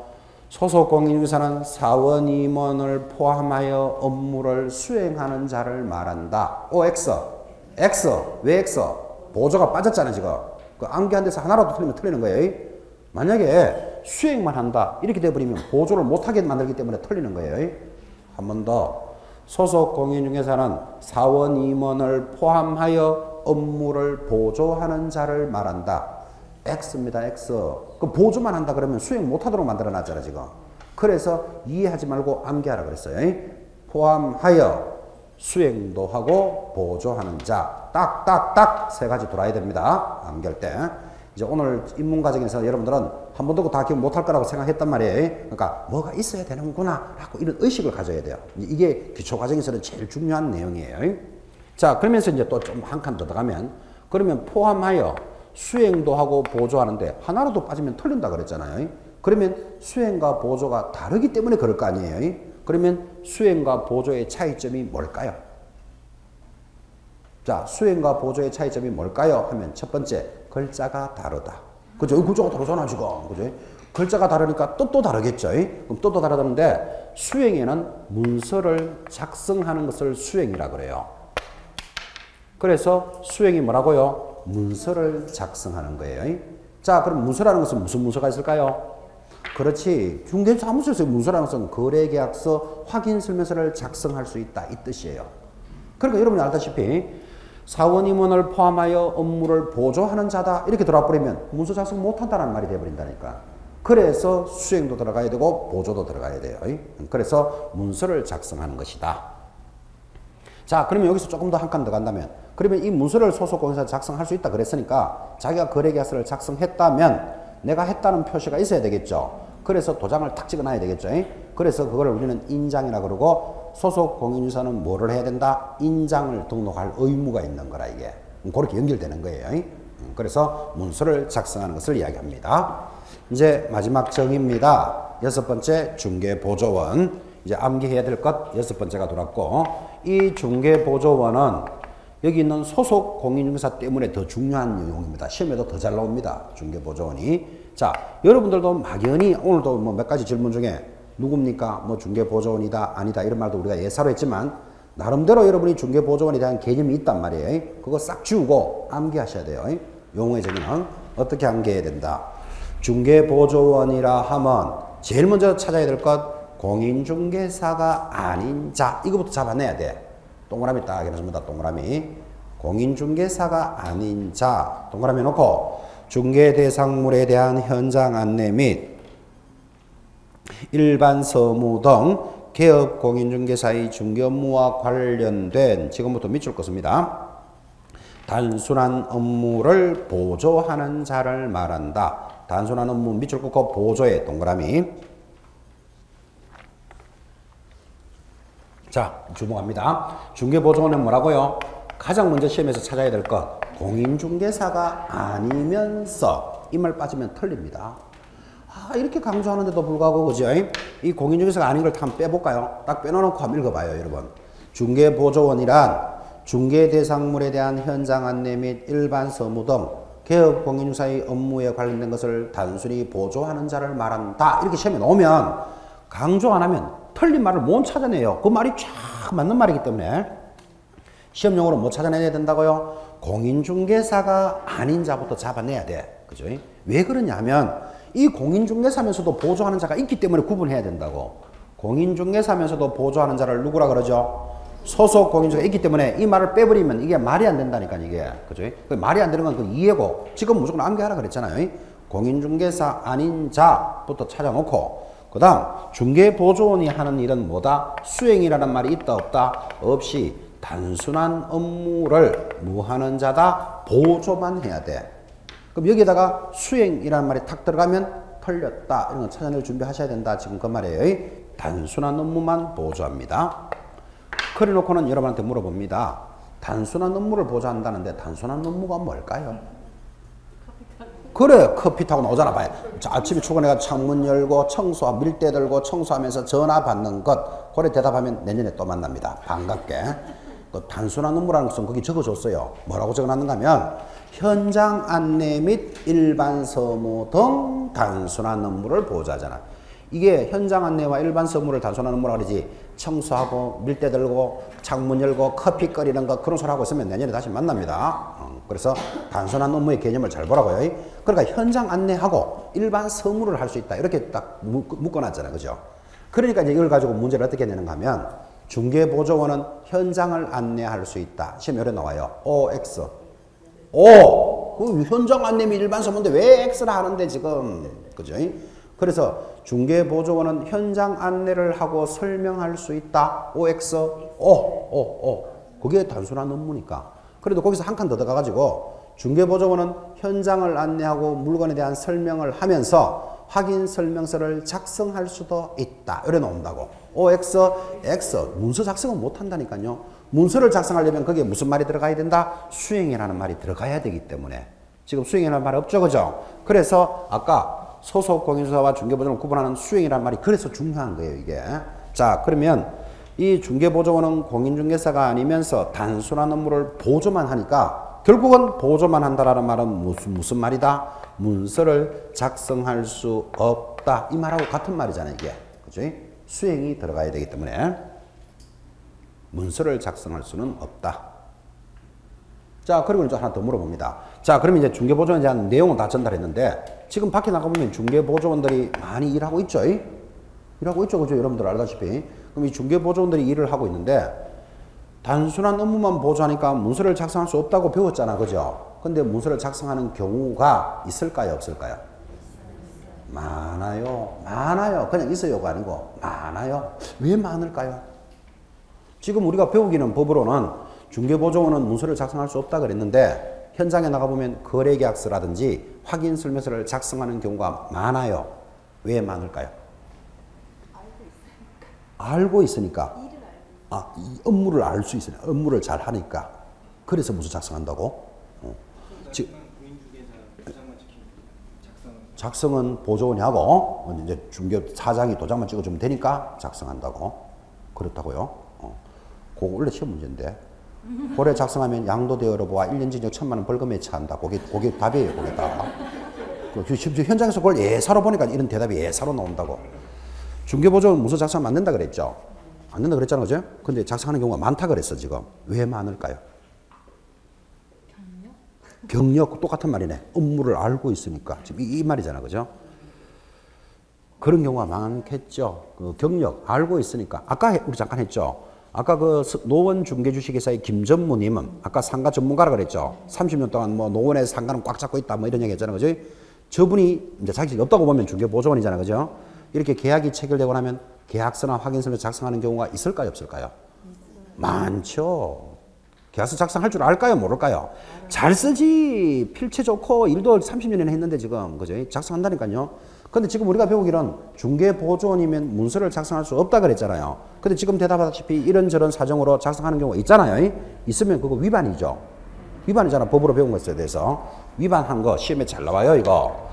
소속 공인중개사는 사원 임원을 포함하여 업무를 수행하는 자를 말한다. O, X. X. 왜 X? 보조가 빠졌잖아요, 지금. 그 암기한 데서 하나라도 틀리면 틀리는 거예요. 만약에 수행만 한다. 이렇게 돼버리면 보조를 못하게 만들기 때문에 틀리는 거예요. 한 번 더. 소속 공인중개사는 사원 임원을 포함하여 업무를 보조하는 자를 말한다. X입니다. X. 그 보조만 한다 그러면 수행 못하도록 만들어놨잖아 지금. 그래서 이해하지 말고 암기하라 그랬어요. 포함하여 수행도 하고 보조하는 자. 딱 3가지 돌아야 됩니다. 암기할 때. 이제 오늘 입문 과정에서 여러분들은 한 번도 다 기억 못할 거라고 생각했단 말이에요. 그러니까 뭐가 있어야 되는구나 라고 이런 의식을 가져야 돼요. 이게 기초 과정에서는 제일 중요한 내용이에요. 자, 그러면서 이제 또 좀 한 칸 더 들어가면 그러면 포함하여 수행도 하고 보조하는데 하나라도 빠지면 틀린다 그랬잖아요. 그러면 수행과 보조가 다르기 때문에 그럴 거 아니에요. 그러면 수행과 보조의 차이점이 뭘까요? 자, 수행과 보조의 차이점이 뭘까요? 하면 첫 번째, 글자가 다르다. 그죠? 글자가 다르잖아, 지금. 그죠? 글자가 다르니까 뜻도 다르겠죠. 그럼 뜻도 다르다는데 수행에는 문서를 작성하는 것을 수행이라 그래요. 그래서 수행이 뭐라고요? 문서를 작성하는 거예요. 자, 그럼 문서라는 것은 무슨 문서가 있을까요? 그렇지. 중개사무소에서 문서라는 것은 거래계약서, 확인설명서를 작성할 수 있다. 이 뜻이에요. 그러니까 여러분이 알다시피 사원임원을 포함하여 업무를 보조하는 자다. 이렇게 들어와 버리면 문서 작성 못한다는 말이 되어버린다니까. 그래서 수행도 들어가야 되고 보조도 들어가야 돼요. 그래서 문서를 작성하는 것이다. 자, 그러면 여기서 조금 더 한 칸 더 간다면, 그러면 이 문서를 소속 공인사 작성할 수 있다 그랬으니까 자기가 거래계약서를 작성했다면 내가 했다는 표시가 있어야 되겠죠. 그래서 도장을 탁 찍어놔야 되겠죠. 그래서 그걸 우리는 인장이라 그러고, 소속 공인인사는 뭐를 해야 된다? 인장을 등록할 의무가 있는 거라, 이게. 그렇게 연결되는 거예요. 그래서 문서를 작성하는 것을 이야기합니다. 이제 마지막 정의입니다. 여섯 번째, 중개보조원. 이제 암기해야 될 것 여섯 번째가 돌았고, 이 중개보조원은 여기 있는 소속 공인중개사 때문에 더 중요한 용어입니다. 시험에도 더 잘 나옵니다. 중개보조원이. 자, 여러분들도 막연히 오늘도 뭐 몇 가지 질문 중에 누굽니까? 뭐 중개보조원이다, 아니다 이런 말도 우리가 예사로 했지만 나름대로 여러분이 중개보조원에 대한 개념이 있단 말이에요. 그거 싹 지우고 암기하셔야 돼요. 용어의 정의는 어떻게 암기해야 된다. 중개보조원이라 하면 제일 먼저 찾아야 될 것, 공인중개사가 아닌 자. 이거부터 잡아내야 돼. 동그라미 딱 해놓습니다. 동그라미. 공인중개사가 아닌 자. 동그라미 놓고 중개대상물에 대한 현장 안내 및 일반 서무 등 개업 공인중개사의 중개 업무와 관련된, 지금부터 밑줄 긋습니다. 단순한 업무를 보조하는 자를 말한다. 단순한 업무 밑줄 긋고 보조에 동그라미. 자, 주목합니다. 중개보조원은 뭐라고요? 가장 먼저 시험에서 찾아야 될 것, 공인중개사가 아니면서, 이 말 빠지면 틀립니다. 아, 이렇게 강조하는데도 불구하고, 그죠? 이 공인중개사가 아닌 걸 한번 빼볼까요? 딱 빼놓고 한번 읽어봐요, 여러분. 중개보조원이란 중개대상물에 대한 현장 안내 및 일반 서무 등 개업 공인중개사의 업무에 관련된 것을 단순히 보조하는 자를 말한다. 이렇게 시험에 나오면 강조 안 하면 틀린 말을 못 찾아내요. 그 말이 쫙 맞는 말이기 때문에 시험용어로 뭐 찾아내야 된다고요? 공인중개사가 아닌 자부터 잡아내야 돼. 그죠? 왜 그러냐면 이 공인중개사면서도 보조하는 자가 있기 때문에 구분해야 된다고. 공인중개사면서도 보조하는 자를 누구라 그러죠? 소속 공인중개사가 있기 때문에 이 말을 빼버리면 이게 말이 안 된다니까, 이게. 그죠? 말이 안 되는 건 그 이해고, 지금 무조건 암기하라 그랬잖아요. 공인중개사 아닌 자부터 찾아놓고, 그 다음 중개보조원이 하는 일은 뭐다? 수행이라는 말이 있다 없다? 없이 단순한 업무를 뭐 하는 자다? 보조만 해야 돼. 그럼 여기에다가 수행이라는 말이 탁 들어가면 틀렸다. 이런 거 찾아낼 준비하셔야 된다. 지금 그 말이에요. 단순한 업무만 보조합니다. 그래 놓고는 여러분한테 물어봅니다. 단순한 업무를 보조한다는데 단순한 업무가 뭘까요? 그래, 커피 타고 나오잖아. 봐요. 아침에 출근해가 창문 열고 청소하고 밀대 들고 청소하면서 전화 받는 것. 그래 대답하면 내년에 또 만납니다. 반갑게. 그 단순한 업무라는 것은 거기 적어줬어요. 뭐라고 적어놨는가 하면 현장 안내 및 일반 서무 등 단순한 업무를 보조하잖아. 이게 현장 안내와 일반 서무를 단순한 업무라고 그러지, 청소하고 밀대 들고 창문 열고 커피 끓이는 거 그런 소리 하고 있으면 내년에 다시 만납니다. 그래서 단순한 업무의 개념을 잘 보라고요. 그러니까 현장 안내하고 일반 서무를 할 수 있다. 이렇게 딱 묶어놨잖아요. 그죠? 그러니까 이제 이걸 가지고 문제를 어떻게 내는가 하면 중개보조원은 현장을 안내할 수 있다. 시험 요래 나와요. OX. 그 현장 안내 및 일반 서무인데 왜 X라 하는데 지금. 그죠? 그래서 중개보조원은 현장 안내를 하고 설명할 수 있다. OX. 그게 단순한 업무니까. 그래도 거기서 한 칸 더 들어가가지고 중개보조원은 현장을 안내하고 물건에 대한 설명을 하면서 확인 설명서를 작성할 수도 있다. 이래 나온다고. OX, X. 문서 작성은 못한다니까요. 문서를 작성하려면 거기에 무슨 말이 들어가야 된다? 수행이라는 말이 들어가야 되기 때문에. 지금 수행이라는 말 없죠, 그죠? 그래서 아까 소속 공인중개사와 중개보조원을 구분하는 수행이란 말이 그래서 중요한 거예요, 이게. 자, 그러면 이 중개보조원은 공인중개사가 아니면서 단순한 업무를 보조만 하니까 결국은 보조만 한다라는 말은 무슨 말이다? 문서를 작성할 수 없다. 이 말하고 같은 말이잖아요, 이게. 그죠? 수행이 들어가야 되기 때문에 문서를 작성할 수는 없다. 자, 그리고 이제 하나 더 물어봅니다. 자, 그러면 이제 중개보조원에 대한 내용은 다 전달했는데 지금 밖에 나가보면 중개보조원들이 많이 일하고 있죠? 일하고 있죠, 그죠? 여러분들 알다시피. 그럼 이 중개보조원들이 일을 하고 있는데 단순한 업무만 보조하니까 문서를 작성할 수 없다고 배웠잖아, 그죠? 근데 문서를 작성하는 경우가 있을까요, 없을까요? 많아요. 많아요. 그냥 있어요가 아니고 많아요. 왜 많을까요? 지금 우리가 배우기는 법으로는 중개보조원은 문서를 작성할 수 없다 그랬는데 현장에 나가보면 거래계약서라든지 확인설명서를 작성하는 경우가 많아요. 왜 많을까요? 알고 있으니까. 아, 이 업무를 알 수 있으니까. 업무를 잘 하니까. 그래서 문서 작성한다고? 작성은 보조원이 하고 이제 중개 사장이 도장만 찍어주면 되니까 작성한다고. 그렇다고요. 그거 원래 시험 문제인데. 고래 작성하면 양도대 여러분과 1년 징역 1,000만 원 벌금에 처한다. 그게 답이에요, 그게 다. 현장에서 그걸 예사로 보니까 이런 대답이 예사로 나온다고. 중개보조원 문서 작성하면 안 된다 그랬죠? 안 된다 그랬잖아, 그죠? 근데 작성하는 경우가 많다 그랬어, 지금. 왜 많을까요? 경력 똑같은 말이네. 업무를 알고 있으니까. 지금 이 말이잖아, 그죠? 그런 경우가 많겠죠. 그 경력 알고 있으니까. 아까 우리 잠깐 했죠. 아까 그 노원 중개주식회사의 김전무님은 아까 상가 전문가라 그랬죠. 30년 동안 뭐 노원에서 상가는 꽉 잡고 있다 뭐 이런 얘기 했잖아, 그죠? 저분이 이제 자격이 없다고 보면 중개보조원이잖아, 그죠? 이렇게 계약이 체결되고 나면 계약서나 확인서를 작성하는 경우가 있을까요, 없을까요? 많죠. 계약서 작성할 줄 알까요, 모를까요? 잘 쓰지. 필체 좋고 일도 30년이나 했는데 지금, 그죠? 작성한다니까요. 근데 지금 우리가 배우기는 중개보조원이면 문서를 작성할 수 없다 그랬잖아요. 근데 지금 대답하다시피 이런저런 사정으로 작성하는 경우가 있잖아요. 있으면 그거 위반이죠. 위반이잖아. 법으로 배운 것에 대해서. 위반한 거 시험에 잘 나와요, 이거.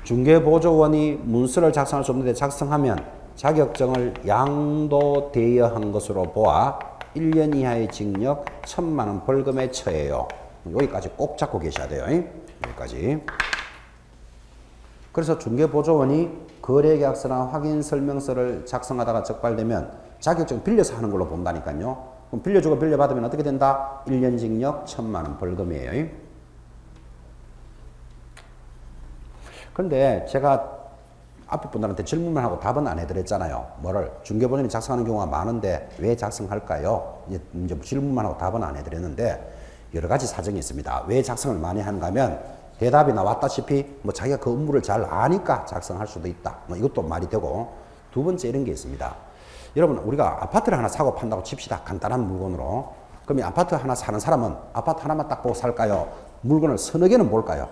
중개보조원이 문서를 작성할 수 없는데 작성하면 자격증을 양도대여한 것으로 보아 1년 이하의 징역 1,000만 원 벌금에 처해요. 여기까지 꼭 잡고 계셔야 돼요. 여기까지. 그래서 중개보조원이 거래계약서나 확인설명서를 작성하다가 적발되면 자격증 빌려서 하는 걸로 본다니까요. 그럼 빌려주고 빌려받으면 어떻게 된다? 1년 징역 1,000만 원 벌금이에요. 그런데 제가 앞에 분들한테 질문만 하고 답은 안 해드렸잖아요. 뭐를? 중개보조원이 작성하는 경우가 많은데 왜 작성할까요? 이제 질문만 하고 답은 안 해드렸는데 여러 가지 사정이 있습니다. 왜 작성을 많이 하는가 하면 대답이 나왔다시피 뭐 자기가 그 업무를 잘 아니까 작성할 수도 있다. 뭐 이것도 말이 되고 두 번째 이런 게 있습니다. 여러분 우리가 아파트를 하나 사고 판다고 칩시다. 간단한 물건으로. 그럼 이 아파트 하나 사는 사람은 아파트 하나만 딱 보고 살까요? 물건을 서너 개는 볼까요?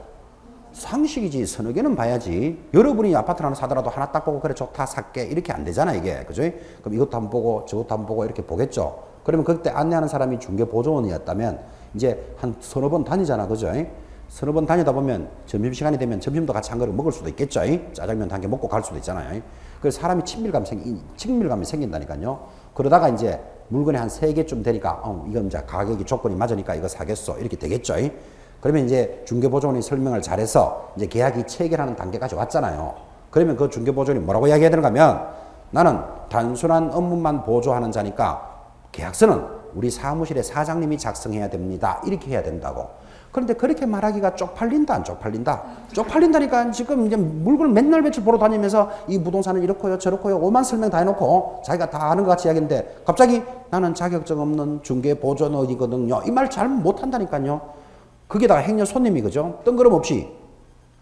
상식이지. 서너 개는 봐야지. 여러분이 아파트를 하나 사더라도 하나 딱 보고 그래 좋다 살게 이렇게 안 되잖아 이게. 그죠? 그럼 이것도 한번 보고 저것도 한번 보고 이렇게 보겠죠. 그러면 그때 안내하는 사람이 중개보조원이었다면 이제 한 서너 번 다니잖아. 그죠? 서너 번 다니다 보면 점심시간이 되면 점심도 같이 한 그릇 먹을 수도 있겠죠. 짜장면 한 개 먹고 갈 수도 있잖아요. 그래서 사람이 친밀감이 생긴다니까요. 그러다가 이제 물건이 한 3개쯤 되니까 이건 이제 가격이 조건이 맞으니까 이거 사겠어. 이렇게 되겠죠. 그러면 이제 중개보조원이 설명을 잘해서 이제 계약이 체결하는 단계까지 왔잖아요. 그러면 그 중개보조원이 뭐라고 이야기해야 되는가 하면 나는 단순한 업무만 보조하는 자니까 계약서는 우리 사무실의 사장님이 작성해야 됩니다. 이렇게 해야 된다고. 그런데 그렇게 말하기가 쪽팔린다, 안 쪽팔린다? 쪽팔린다니까 지금 이제 물건을 맨날 며칠 보러 다니면서 이 부동산은 이렇고요, 저렇고요, 오만 설명 다 해놓고 자기가 다 아는 것 같이 이야기했는데 갑자기 나는 자격증 없는 중개보조원이거든요. 이 말 잘 못한다니까요. 거기다가 행여 손님이 그죠? 뜬구름 없이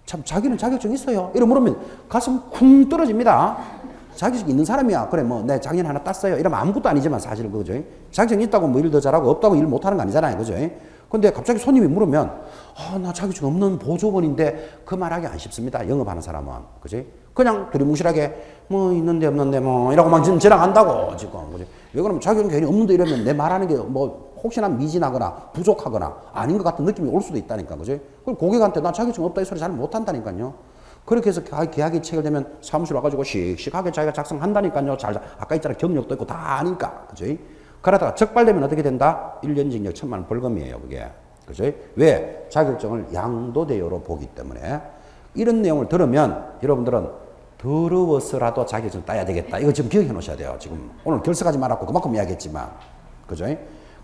참 자기는 자격증 있어요. 이러 물으면 가슴 쿵 떨어집니다. 자격증 있는 사람이야. 그래 뭐 내 작년 하나 땄어요. 이러면 아무것도 아니지만 사실은 그죠? 자격증 있다고 뭐 일 더 잘하고 없다고 일 못하는 거 아니잖아요. 그죠? 근데 갑자기 손님이 물으면 나 자격증 없는 보조원인데 그 말하기 안 쉽습니다. 영업하는 사람은. 그지? 그냥 두리뭉실하게 뭐 있는데 없는데 뭐 이라고만 지금 지나간다고 지금. 그지? 왜 그러면 자격증 괜히 없는데 이러면 내 말하는 게 뭐 혹시나 미진하거나 부족하거나 아닌 것 같은 느낌이 올 수도 있다니까. 그지? 그럼 고객한테 나 자격증 없다 이 소리 잘 못한다니까요. 그렇게 해서 계약이 체결되면 사무실 와가지고 씩씩하게 자기가 작성한다니까요. 아까 있잖아. 경력도 있고 다 아니까. 그죠? 그러다가 적발되면 어떻게 된다? 1년 징역 1,000만 원 벌금이에요. 그게. 그죠? 왜? 자격증을 양도대여로 보기 때문에. 이런 내용을 들으면 여러분들은 더러워서라도 자격증 따야 되겠다. 이거 지금 기억해 놓으셔야 돼요. 지금 오늘 결석하지 말았고 그만큼 이야기했지만. 그죠?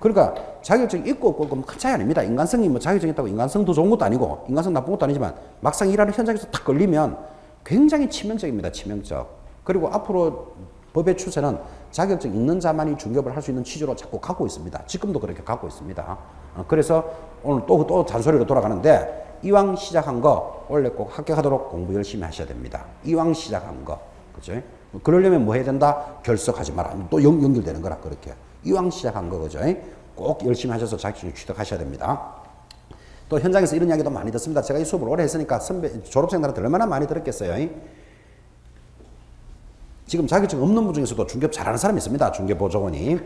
그러니까 자격증 있고 없고 큰 차이 아닙니다. 인간성이 뭐 자격증 있다고 인간성도 좋은 것도 아니고 인간성 나쁜 것도 아니지만 막상 일하는 현장에서 딱 걸리면 굉장히 치명적입니다. 치명적. 그리고 앞으로 법의 추세는 자격증 있는 자만이 중개업을 할 수 있는 취지로 자꾸 가고 있습니다. 지금도 그렇게 가고 있습니다. 그래서 오늘 또 잔소리로 돌아가는데 이왕 시작한 거 원래 꼭 합격하도록 공부 열심히 하셔야 됩니다. 이왕 시작한 거. 그죠? 그러려면 뭐 해야 된다? 결석하지 마라. 또 연결되는 거라 그렇게. 이왕 시작한 거 그죠? 꼭 열심히 하셔서 자격증 취득하셔야 됩니다. 또 현장에서 이런 이야기도 많이 듣습니다. 제가 이 수업을 오래 했으니까 졸업생들한테 얼마나 많이 들었겠어요. 지금 자격증 없는 분 중에서도 중개업 잘하는 사람이 있습니다. 중개보조원이.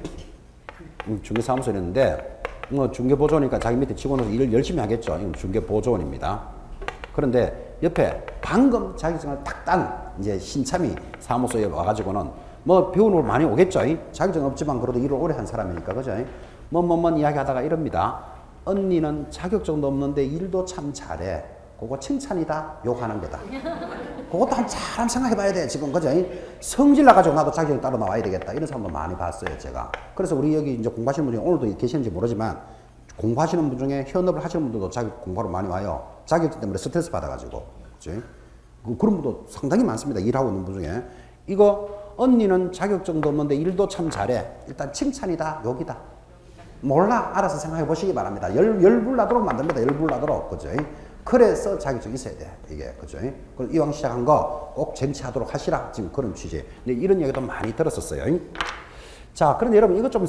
중개사무소에 있는데 중개보조원이니까 자기 밑에 직원으로 일을 열심히 하겠죠. 이건 중개보조원입니다. 그런데 옆에 방금 자격증을 딱 딴 이제 신참이 사무소에 와가지고는 뭐 배우는 걸 많이 오겠죠. 자격증 없지만 그래도 일을 오래 한 사람이니까 그죠. 이야기하다가 이럽니다. 언니는 자격증도 없는데 일도 참 잘해. 그거 칭찬이다 욕하는 거다. 그것도 한 사람 생각해 봐야 돼 지금 그죠. 성질 나가지고 나도 자격증 따로 나와야 되겠다 이런 사람도 많이 봤어요 제가. 그래서 우리 여기 이제 공부하시는 분 중에 오늘도 계시는지 모르지만 공부하시는 분 중에 현업을 하시는 분들도 자격 공부하러 많이 와요. 자격증 때문에 스트레스 받아가지고 그죠. 그런 분도 상당히 많습니다. 일하고 있는 분 중에. 이거 언니는 자격증도 없는데 일도 참 잘해. 일단 칭찬이다 욕이다. 몰라 알아서 생각해 보시기 바랍니다. 열불 나도록 만듭니다. 열불 나도록 그죠. 그래서 자격증이 있어야 돼 이게 그죠. 이왕 시작한 거 꼭 쟁취하도록 하시라 지금 그런 취지. 근데 이런 얘기도 많이 들었었어요. 자, 그런데 여러분 이거 좀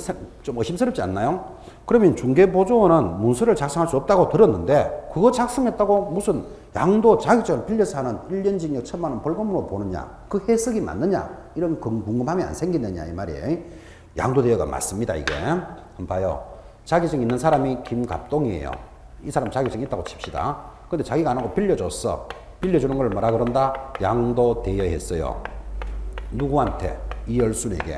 의심스럽지 않나요? 그러면 중개보조원은 문서를 작성할 수 없다고 들었는데 그거 작성했다고 무슨 양도 자격증을 빌려서 하는 1년 징역 1,000만 원 벌금으로 보느냐? 그 해석이 맞느냐? 이런 궁금함이 안 생기느냐 이 말이에요. 양도대여가 맞습니다 이게. 한번 봐요. 자격증 있는 사람이 김갑동이에요. 이 사람 자격증 있다고 칩시다. 근데 자기가 안 하고 빌려줬어. 빌려주는 걸 뭐라 그런다? 양도대여했어요. 누구한테? 이열순에게.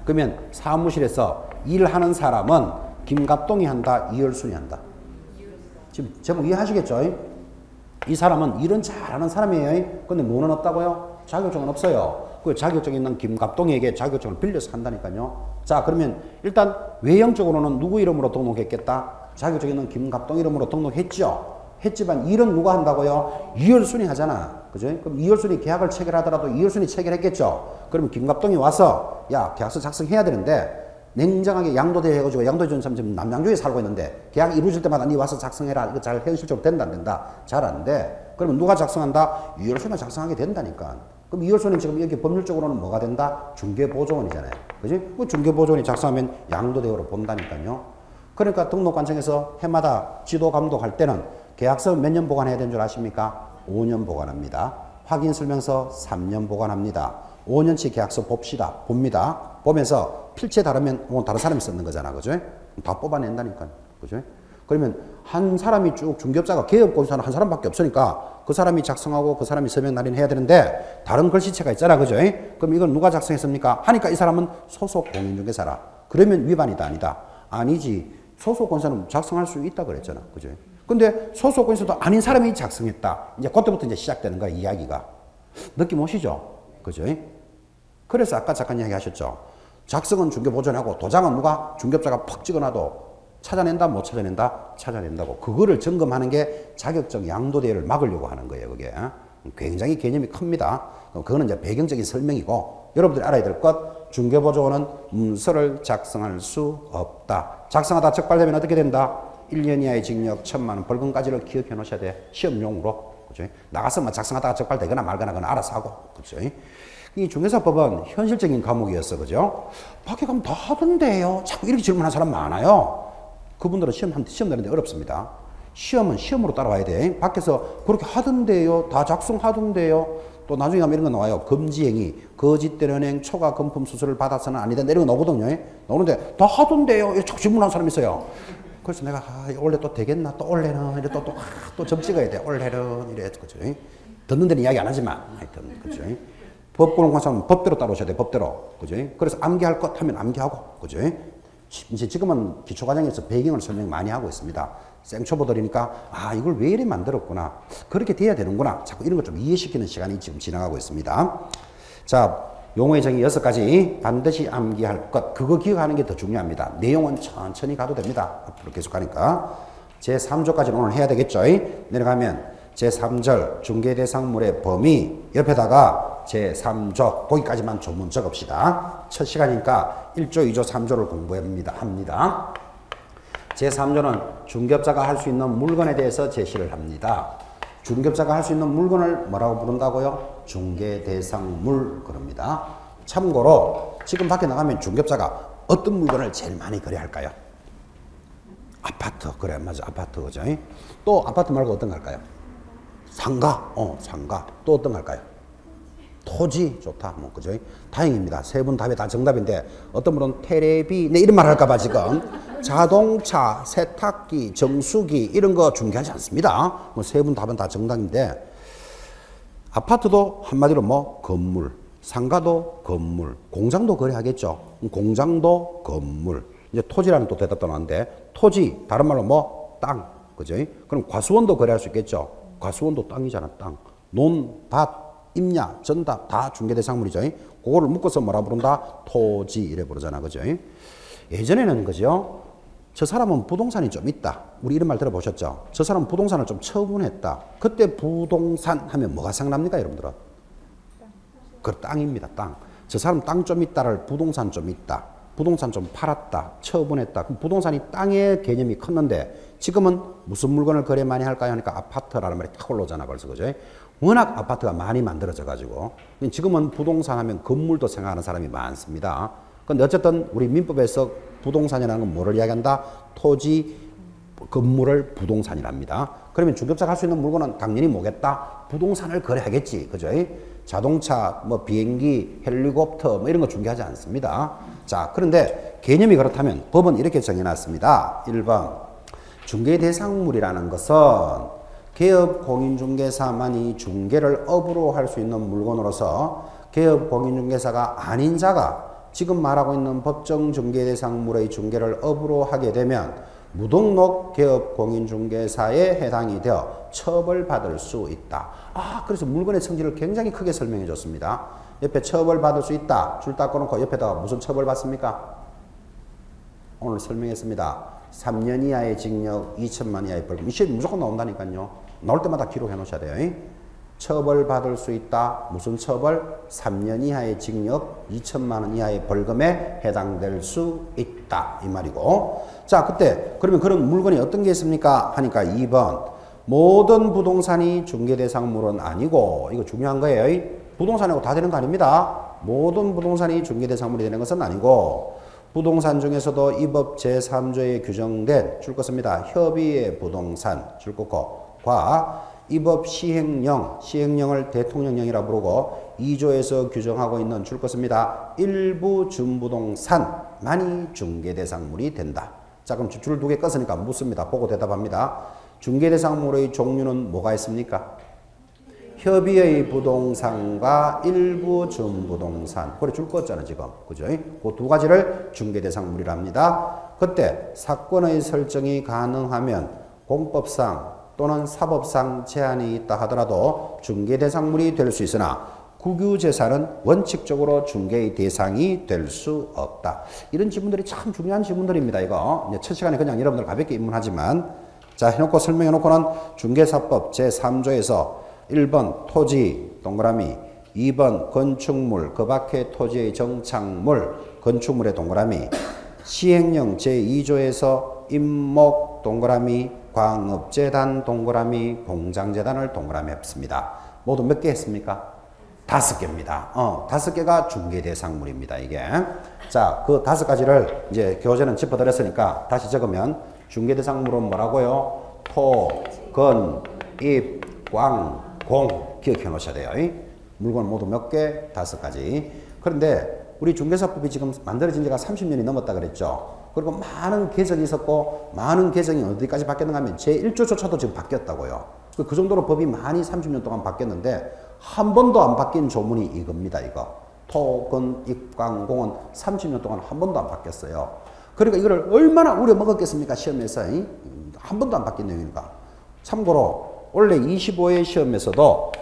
그러면 사무실에서 일하는 사람은 김갑동이 한다, 이열순이 한다. 지금 제목 이해하시겠죠? 이 사람은 일은 잘하는 사람이에요. 근데 뭐는 없다고요? 자격증은 없어요. 그 자격증 있는 김갑동에게 자격증을 빌려서 한다니까요. 자, 그러면 일단 외형적으로는 누구 이름으로 등록했겠다? 자격증 있는 김갑동 이름으로 등록했죠. 했지만 일은 누가 한다고요? 이열순이 하잖아. 그죠? 그럼 이열순이 계약을 체결하더라도 이열순이 체결했겠죠. 그러면 김갑동이 와서 야 계약서 작성해야 되는데 냉정하게 양도대여 해가지고 양도대 준 사람 지금 남양주에 살고 있는데 계약 이루어질 때마다 니 와서 작성해라. 이거 잘 현실적으로 된다 안 된다? 잘 안 돼. 그러면 누가 작성한다? 이열순이 작성하게 된다니까. 그럼 이열순이 지금 여기 법률적으로는 뭐가 된다? 중개보조원이잖아요. 그지? 그 중개보조원이 작성하면 양도대여로 본다니까요. 그러니까 등록관청에서 해마다 지도 감독할 때는 계약서 몇 년 보관해야 되는 줄 아십니까? 5년 보관합니다. 확인설명서 3년 보관합니다. 5년치 계약서 봅니다. 보면서 필체 다르면 다른 사람이 썼는 거잖아. 그죠? 다 뽑아낸다니까. 그죠? 그러면 한 사람이 쭉 중개업자가 개업공사는 한 사람밖에 없으니까 그 사람이 작성하고 그 사람이 서명 날인해야 되는데 다른 글씨체가 있잖아. 그죠? 그럼 이건 누가 작성했습니까? 하니까 이 사람은 소속 공인중개사라. 그러면 위반이다 아니다? 아니지. 소속 공사는 작성할 수 있다 그랬잖아. 그죠? 근데 소속 공사도 아닌 사람이 작성했다. 이제 그때부터 이제 시작되는 거야, 이야기가. 느낌 오시죠? 그죠? 그래서 아까 잠깐 이야기 하셨죠. 작성은 중개보조원하고 도장은 누가 중개업자가 퍽 찍어놔도 찾아낸다 못 찾아낸다? 찾아낸다고. 그거를 점검하는 게 자격증 양도대여를 막으려고 하는 거예요. 그게 굉장히 개념이 큽니다. 그거는 이제 배경적인 설명이고 여러분들이 알아야 될 것, 중개보조원은 문서를 작성할 수 없다. 작성하다 적발되면 어떻게 된다? 1년 이하의 징역 1,000만 원 벌금까지를 기억해 놓으셔야 돼. 시험용으로. 그죠? 나가서 뭐 작성하다가 적발되거나 말거나 그건 알아서 하고. 그죠? 이 중개사법은 현실적인 과목이었어. 그죠? 밖에 가면 다 하던데요. 자꾸 이렇게 질문하는 사람 많아요. 그분들은 시험 내는데 어렵습니다. 시험은 시험으로 따라와야 돼. 밖에서 그렇게 하던데요. 다 작성하던데요. 또 나중에 가면 이런 거 나와요. 금지행위, 거짓된 은행, 초과 금품 수수를 받아서는 아니다. 이런 거 나오거든요. 나오는데 다 하던데요. 자꾸 질문하는 사람이 있어요. 그래서 내가 원래 또 되겠나? 또 올해는 이래 또 점 찍어야 돼. 올해는 이래. 그죠? 듣는 데는 이야기 안 하지만 하여튼 그죠? 법고는 관사는 법대로 따라오셔야 돼. 법대로 그죠? 그래서 암기할 것 하면 암기하고 그죠? 이제 지금은 기초과정에서 배경을 설명 많이 하고 있습니다. 생초보들이니까 아 이걸 왜 이래 만들었구나 그렇게 돼야 되는구나 자꾸 이런 걸 좀 이해시키는 시간이 지금 지나가고 있습니다. 자 용어의 정의 6가지 반드시 암기할 것 그거 기억하는 게 더 중요합니다. 내용은 천천히 가도 됩니다. 앞으로 계속 가니까 제3조까지는 오늘 해야 되겠죠. 내려가면 제3절 중개대상물의 범위 옆에다가 제3조 거기까지만 조문 적읍시다. 첫 시간이니까 1조, 2조, 3조를 공부합니다. 제3조는 중개업자가 할 수 있는 물건에 대해서 제시를 합니다. 중개업자가 할 수 있는 물건을 뭐라고 부른다고요? 중개대상물 그럽니다. 참고로 지금 밖에 나가면 중개업자가 어떤 물건을 제일 많이 거래할까요? 아파트. 그래 맞아 아파트 그죠? 또 아파트 말고 어떤 거 할까요? 상가. 상가. 또 어떤 거 할까요? 토지. 좋다. 뭐 그죠? 다행입니다. 세 분 답이 다 정답인데 어떤 분은 테레비 네 이런 말 할까 봐 지금 자동차, 세탁기, 정수기 이런 거 중개하지 않습니다. 뭐 세 분 답은 다 정답인데 아파트도 한마디로 뭐 건물, 상가도 건물, 공장도 거래하겠죠. 공장도 건물. 이제 토지라는 또 대답도 나왔는데 토지 다른 말로 뭐 땅. 그죠? 그럼 과수원도 거래할 수 있겠죠. 과수원도 땅이잖아. 땅. 논, 밭, 임야, 전답 다 중개대상물이죠. 그거를 묶어서 뭐라 부른다? 토지 이래 부르잖아. 그죠? 예전에는 그죠? 저 사람은 부동산이 좀 있다. 우리 이런 말 들어보셨죠? 저 사람은 부동산을 좀 처분했다. 그때 부동산 하면 뭐가 생각납니까, 여러분들은? 그 땅입니다. 땅. 저 사람 땅 좀 있다를 부동산 좀 있다. 부동산 좀 팔았다. 처분했다. 그럼 부동산이 땅의 개념이 컸는데 지금은 무슨 물건을 거래 많이 할까요? 하니까 아파트라는 말이 탁 올라오잖아. 벌써 그죠? 워낙 아파트가 많이 만들어져 가지고 지금은 부동산 하면 건물도 생각하는 사람이 많습니다. 근데 어쨌든 우리 민법에서 부동산이라는 건 뭐를 이야기한다? 토지, 건물을 부동산이랍니다. 그러면 중개업자가 할 수 있는 물건은 당연히 뭐겠다? 부동산을 거래하겠지. 그죠? 자동차, 뭐 비행기, 헬리콥터 뭐 이런 거 중개하지 않습니다. 자, 그런데 개념이 그렇다면 법은 이렇게 정해놨습니다. 1번 중개대상물이라는 것은 개업 공인중개사만이 중개를 업으로 할 수 있는 물건으로서 개업 공인중개사가 아닌 자가 지금 말하고 있는 법정 중개대상물의 중개를 업으로 하게 되면 무등록 개업 공인중개사에 해당이 되어 처벌받을 수 있다. 아, 그래서 물건의 성질을 굉장히 크게 설명해 줬습니다. 옆에 처벌받을 수 있다. 줄 닦고 놓고 옆에다가 무슨 처벌받습니까? 오늘 설명했습니다. 3년 이하의 징역, 2천만 이하의 벌금. 이 시험이 무조건 나온다니까요. 나올 때마다 기록해 놓으셔야 돼요. 처벌받을 수 있다. 무슨 처벌? 3년 이하의 징역, 2천만 원 이하의 벌금에 해당될 수 있다. 이 말이고. 자, 그때 그러면 그런 물건이 어떤 게 있습니까? 하니까 2번. 모든 부동산이 중개대상물은 아니고, 이거 중요한 거예요. 부동산이고 다 되는 거 아닙니다. 모든 부동산이 중개대상물이 되는 것은 아니고, 부동산 중에서도 이 법 제3조에 규정된 줄 것입니다. 협의의 부동산 줄 것고, 이 법 시행령, 시행령을 대통령령이라 부르고 2조에서 규정하고 있는 줄 것입니다. 일부 준부동산만이 중개대상물이 된다. 자, 그럼 줄 두 개 껐으니까 묻습니다. 보고 대답합니다. 중개대상물의 종류는 뭐가 있습니까? 협의의 부동산과 일부 준부동산. 그래 줄 껐잖아 지금. 그죠? 그 두 가지를 중개대상물이라 합니다. 그때 사건의 설정이 가능하면 공법상 또는 사법상 제한이 있다 하더라도 중개대상물이 될 수 있으나 국유재산은 원칙적으로 중개의 대상이 될 수 없다. 이런 지문들이 참 중요한 지문들입니다. 이거 이제 첫 시간에 그냥 여러분들 가볍게 입문하지만 자 해놓고 설명해놓고는 중개사법 제3조에서 1번 토지 동그라미 2번 건축물 그 밖의 토지의 정착물 건축물의 동그라미 시행령 제2조에서 임목 동그라미 광업재단 동그라미 공장재단을 동그라미 했습니다. 모두 몇 개 했습니까? 5개입니다. 5개가 중개대상물입니다. 이게. 자, 그 5가지를 이제 교재는 짚어드렸으니까 다시 적으면 중개대상물은 뭐라고요? 토, 건, 입, 광, 공 기억해 놓으셔야 돼요. 물건 모두 몇 개? 5가지. 그런데 우리 중개사법이 지금 만들어진 지가 30년이 넘었다 그랬죠. 그리고 많은 개정이 있었고 많은 개정이 어디까지 바뀌었는가 하면 제1조조차도 지금 바뀌었다고요. 그 정도로 법이 많이 30년 동안 바뀌었는데 한 번도 안 바뀐 조문이 이겁니다. 이거. 토건, 입광, 공은 30년 동안 한 번도 안 바뀌었어요. 그러니까 이거를 얼마나 우려먹었겠습니까? 시험에서. 한 번도 안 바뀐 내용이니까. 참고로 원래 25회 시험에서도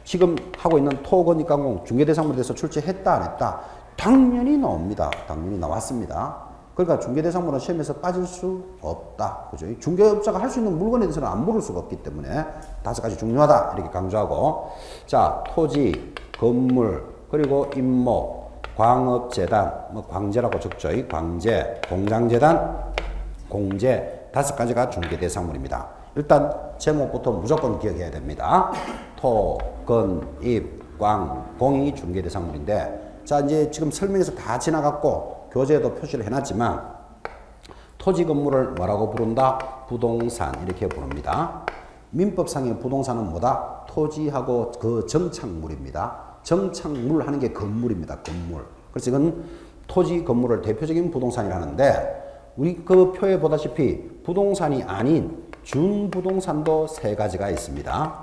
지금 하고 있는 토건, 입광, 공 중개대상물에 대해서 출제했다 안 했다? 당연히 나옵니다. 당연히 나왔습니다. 그러니까 중개대상물은 시험에서 빠질 수 없다. 그죠? 중개업자가 할 수 있는 물건에 대해서는 안 물을 수가 없기 때문에 5가지 중요하다. 이렇게 강조하고. 자, 토지, 건물, 그리고 임목, 광업재단, 뭐 광재라고 적죠. 광재, 공장재단, 공재 5가지가 중개대상물입니다. 일단 제목부터 무조건 기억해야 됩니다. 토, 건, 입, 광, 공이 중개대상물인데 자, 이제 지금 설명에서 다 지나갔고 교재에도 표시를 해놨지만 토지 건물을 뭐라고 부른다? 부동산 이렇게 부릅니다. 민법상의 부동산은 뭐다? 토지하고 그 정착물입니다. 정착물 하는 게 건물입니다. 건물. 그래서 이건 토지 건물을 대표적인 부동산이라 하는데 우리 그 표에 보다시피 부동산이 아닌 준부동산도 3가지가 있습니다.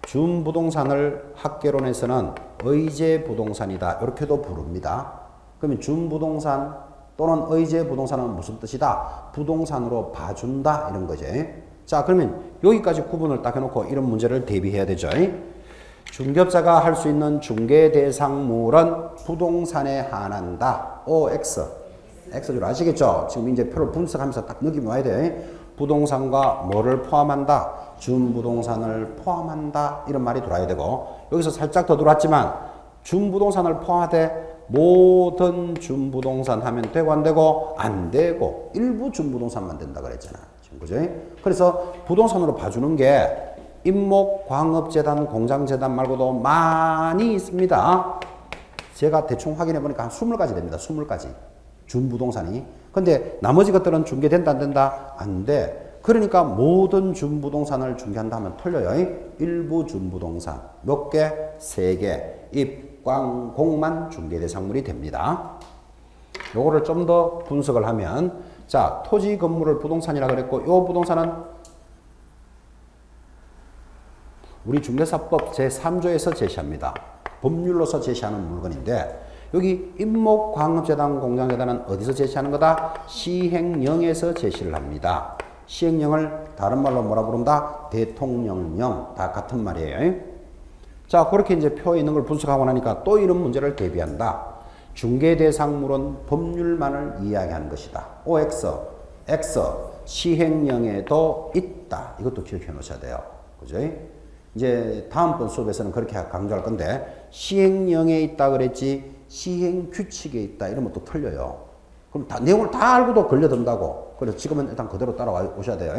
준부동산을 학개론에서는 의제부동산이다 이렇게도 부릅니다. 그러면 준부동산 또는 의제부동산은 무슨 뜻이다? 부동산으로 봐준다 이런 거죠. 자, 그러면 여기까지 구분을 딱 해놓고 이런 문제를 대비해야 되죠. 중개업자가 할 수 있는 중개대상물은 부동산에 한한다. OX. X줄 아시겠죠? 지금 이제 표를 분석하면서 딱 느낌이 와야 돼. 부동산과 뭐를 포함한다? 준부동산을 포함한다. 이런 말이 들어와야 되고 여기서 살짝 더 들어왔지만 준부동산을 포함하되 모든 준부동산 하면 되고 안 되고 안 되고 일부 준부동산만 된다 그랬잖아. 지금 그죠? 그래서 부동산으로 봐주는 게 임목, 광업재단, 공장재단 말고도 많이 있습니다. 제가 대충 확인해 보니까 한 20가지 됩니다. 20가지. 준부동산이. 근데 나머지 것들은 중개된다 안 된다? 안 돼. 그러니까 모든 준부동산을 중개한다 하면 틀려요. 일부 준부동산. 몇 개? 3개. 입, 광, 공만 중개대상물이 됩니다. 요거를 좀 더 분석을 하면 자, 토지 건물을 부동산이라 그랬고 요 부동산은 우리 중개사법 제3조에서 제시합니다. 법률로서 제시하는 물건인데 여기 임목, 광업재단, 공장재단은 어디서 제시하는 거다? 시행령에서 제시를 합니다. 시행령을 다른 말로 뭐라 부른다? 대통령령. 다 같은 말이에요. 자, 그렇게 이제 표에 있는 걸 분석하고 나니까 또 이런 문제를 대비한다. 중개대상물은 법률만을 이야기하는 것이다. OX, X, 시행령에도 있다. 이것도 기억해 놓으셔야 돼요. 그죠? 이제 다음번 수업에서는 그렇게 강조할 건데 시행령에 있다 그랬지 시행규칙에 있다 이러면 또 틀려요. 그럼 내용을 다 알고도 걸려든다고. 그래서 지금은 일단 그대로 따라와 오셔야 돼요.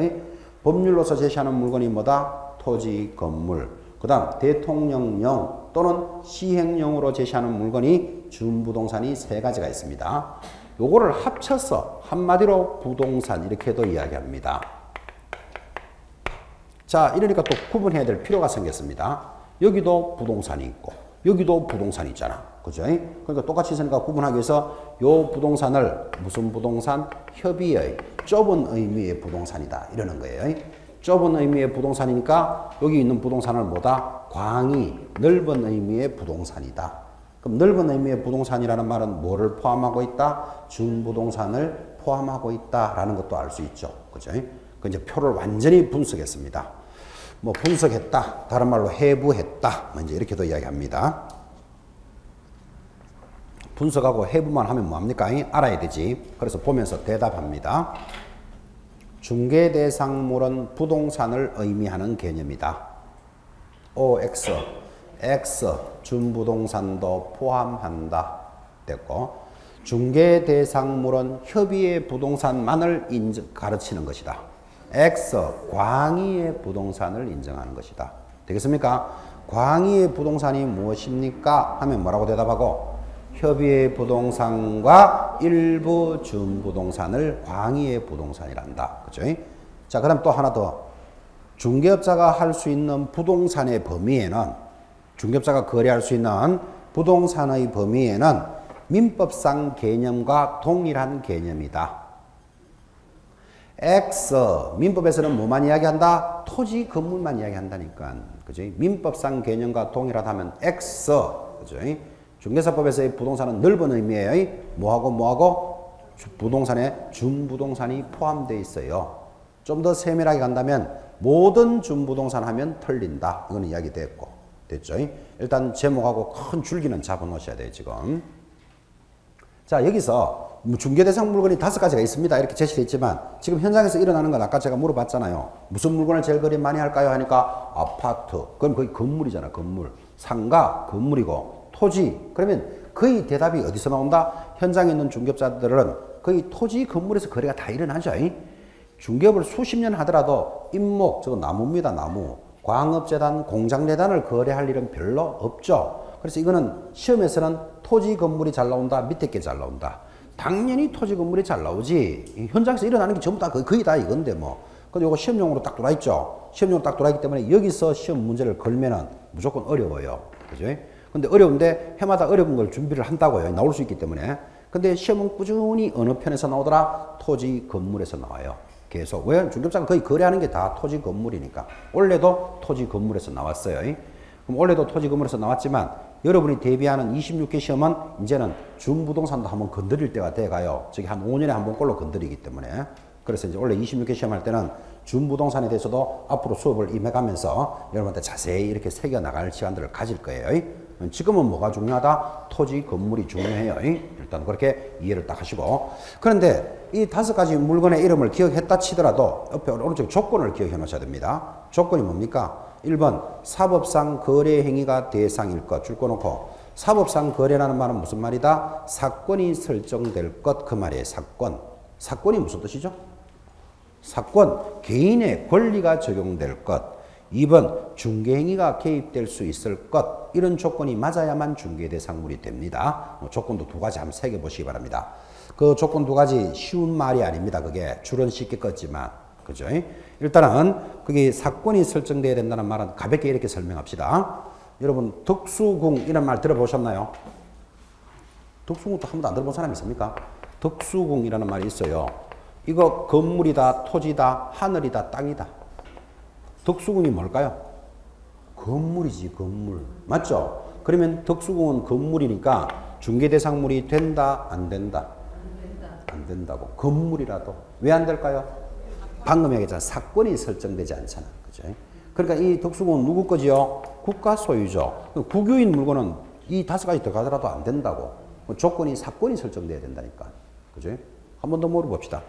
법률로서 제시하는 물건이 뭐다? 토지, 건물. 그 다음 대통령령 또는 시행령으로 제시하는 물건이 준부동산이 3가지가 있습니다. 요거를 합쳐서 한마디로 부동산 이렇게도 이야기합니다. 자, 이러니까 또 구분해야 될 필요가 생겼습니다. 여기도 부동산이 있고 여기도 부동산이 있잖아. 그죠? 그러니까 똑같이 있으니까 구분하기 위해서 요 부동산을 무슨 부동산? 협의의 좁은 의미의 부동산이다. 이러는 거예요. 좁은 의미의 부동산이니까 여기 있는 부동산을 뭐다? 광이 넓은 의미의 부동산이다. 그럼 넓은 의미의 부동산이라는 말은 뭐를 포함하고 있다? 준부동산을 포함하고 있다라는 것도 알 수 있죠. 그죠? 그 이제 표를 완전히 분석했습니다. 뭐 분석했다, 다른 말로 해부했다, 뭐 이제 이렇게도 이야기합니다. 분석하고 해부만 하면 뭐합니까? 알아야 되지. 그래서 보면서 대답합니다. 중개대상물은 부동산을 의미하는 개념이다. OX, X, 준부동산도 포함한다. 됐고, 중개대상물은 협의의 부동산만을 가르치는 것이다. X, 광의의 부동산을 인정하는 것이다. 되겠습니까? 광의의 부동산이 무엇입니까? 하면 뭐라고 대답하고 협의의 부동산과 일부 준부동산을 광의의 부동산이란다. 그죠? 자, 그럼 또 하나 더. 중개업자가 할 수 있는 부동산의 범위에는 중개업자가 거래할 수 있는 부동산의 범위에는 민법상 개념과 동일한 개념이다. X, 민법에서는 뭐만 이야기한다? 토지, 건물만 이야기한다니까. 그지? 민법상 개념과 동일하다면 X, 그지? 중개사법에서의 부동산은 넓은 의미예요. 뭐하고? 부동산에 준부동산이 포함되어 있어요. 좀 더 세밀하게 간다면 모든 준부동산 하면 털린다. 이거는 이야기 됐고. 됐죠? 일단 제목하고 큰 줄기는 잡아 놓으셔야 돼요, 지금. 자, 여기서 중개 대상 물건이 5가지가 있습니다. 이렇게 제시되어 있지만 지금 현장에서 일어나는 건 아까 제가 물어봤잖아요. 무슨 물건을 제일 거래 많이 할까요? 하니까 아파트. 그럼 거의 건물이잖아, 건물. 상가, 건물이고. 토지. 그러면 거의 대답이 어디서 나온다? 현장에 있는 중개업자들은 거의 토지, 건물에서 거래가 다 일어나죠. 중개업을 수십 년 하더라도 임목, 저거 나무입니다, 나무. 광업재단, 공장재단을 거래할 일은 별로 없죠. 그래서 이거는 시험에서는 토지, 건물이 잘 나온다, 밑에 게 잘 나온다. 당연히 토지, 건물이 잘 나오지. 현장에서 일어나는 게 전부 다 거의 다 이건데 뭐. 근데 이거 시험용으로 딱 들어있죠. 시험용으로 딱 들어있기 때문에 여기서 시험 문제를 걸면은 무조건 어려워요. 그죠? 근데 어려운데 해마다 어려운 걸 준비를 한다고요. 나올 수 있기 때문에. 근데 시험은 꾸준히 어느 편에서 나오더라? 토지, 건물에서 나와요. 계속. 왜? 중개업자가 거의 거래하는 게 다 토지, 건물이니까. 올해도 토지, 건물에서 나왔어요. 그럼 올해도 토지, 건물에서 나왔지만 여러분이 대비하는 26개 시험은 이제는 준부동산도 한번 건드릴 때가 돼가요. 저기 한 5년에 한 번 꼴로 건드리기 때문에. 그래서 이제 원래 26개 시험 할 때는 준부동산에 대해서도 앞으로 수업을 임해가면서 여러분한테 자세히 이렇게 새겨나갈 시간들을 가질 거예요. 지금은 뭐가 중요하다? 토지, 건물이 중요해요. 일단 그렇게 이해를 딱 하시고. 그런데 이 5가지 물건의 이름을 기억했다 치더라도 옆에 오른쪽 조건을 기억해 놓으셔야 됩니다. 조건이 뭡니까? 1번 사법상 거래 행위가 대상일 것 줄 꺼놓고, 사법상 거래라는 말은 무슨 말이다? 사건이 설정될 것, 그 말이에요. 사건. 사건이 무슨 뜻이죠? 사건, 개인의 권리가 적용될 것. 2번 중개행위가 개입될 수 있을 것. 이런 조건이 맞아야만 중개대상물이 됩니다. 조건도 2가지 한번 새겨보시기 바랍니다. 그 조건 2가지 쉬운 말이 아닙니다. 그게 줄은 쉽게 껐지만. 그죠? 일단은 그게 사건이 설정돼야 된다는 말은 가볍게 이렇게 설명합시다. 여러분 덕수궁 이런 말 들어보셨나요? 덕수궁도 한 번도 안 들어본 사람 있습니까? 덕수궁이라는 말이 있어요. 이거 건물이다, 토지다, 하늘이다, 땅이다. 덕수궁이 뭘까요? 건물이지, 건물. 맞죠? 그러면 덕수궁은 건물이니까 중개대상물이 된다, 안 된다? 안 된다고. 건물이라도. 왜 안 될까요? 방금 얘기했잖아. 사건이 설정되지 않잖아. 그죠? 그러니까 이 덕수궁은 누구 거지요? 국가 소유죠. 국유인 물건은 이 5가지 들어가더라도 안 된다고. 조건이 사건이 설정돼야 된다니까. 그죠? 한 번 더 물어봅시다.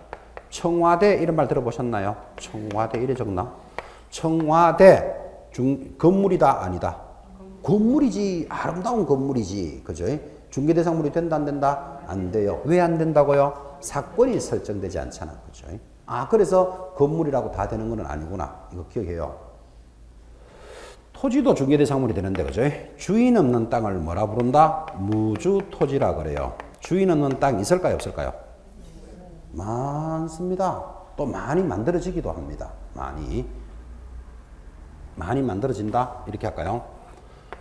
청와대 이런 말 들어보셨나요? 청와대 이래 적나? 청와대 건물이다, 아니다? 건물이지. 아름다운 건물이지. 그죠? 중개대상물이 된다, 안 된다? 안 돼요. 왜 안 된다고요? 사건이 설정되지 않잖아. 그죠? 아, 그래서 건물이라고 다 되는 건 아니구나. 이거 기억해요. 토지도 중개대상물이 되는데, 그죠? 주인 없는 땅을 뭐라 부른다? 무주토지라 그래요. 주인 없는 땅 있을까요, 없을까요? 많습니다. 또 많이 만들어지기도 합니다. 많이 만들어진다? 이렇게 할까요?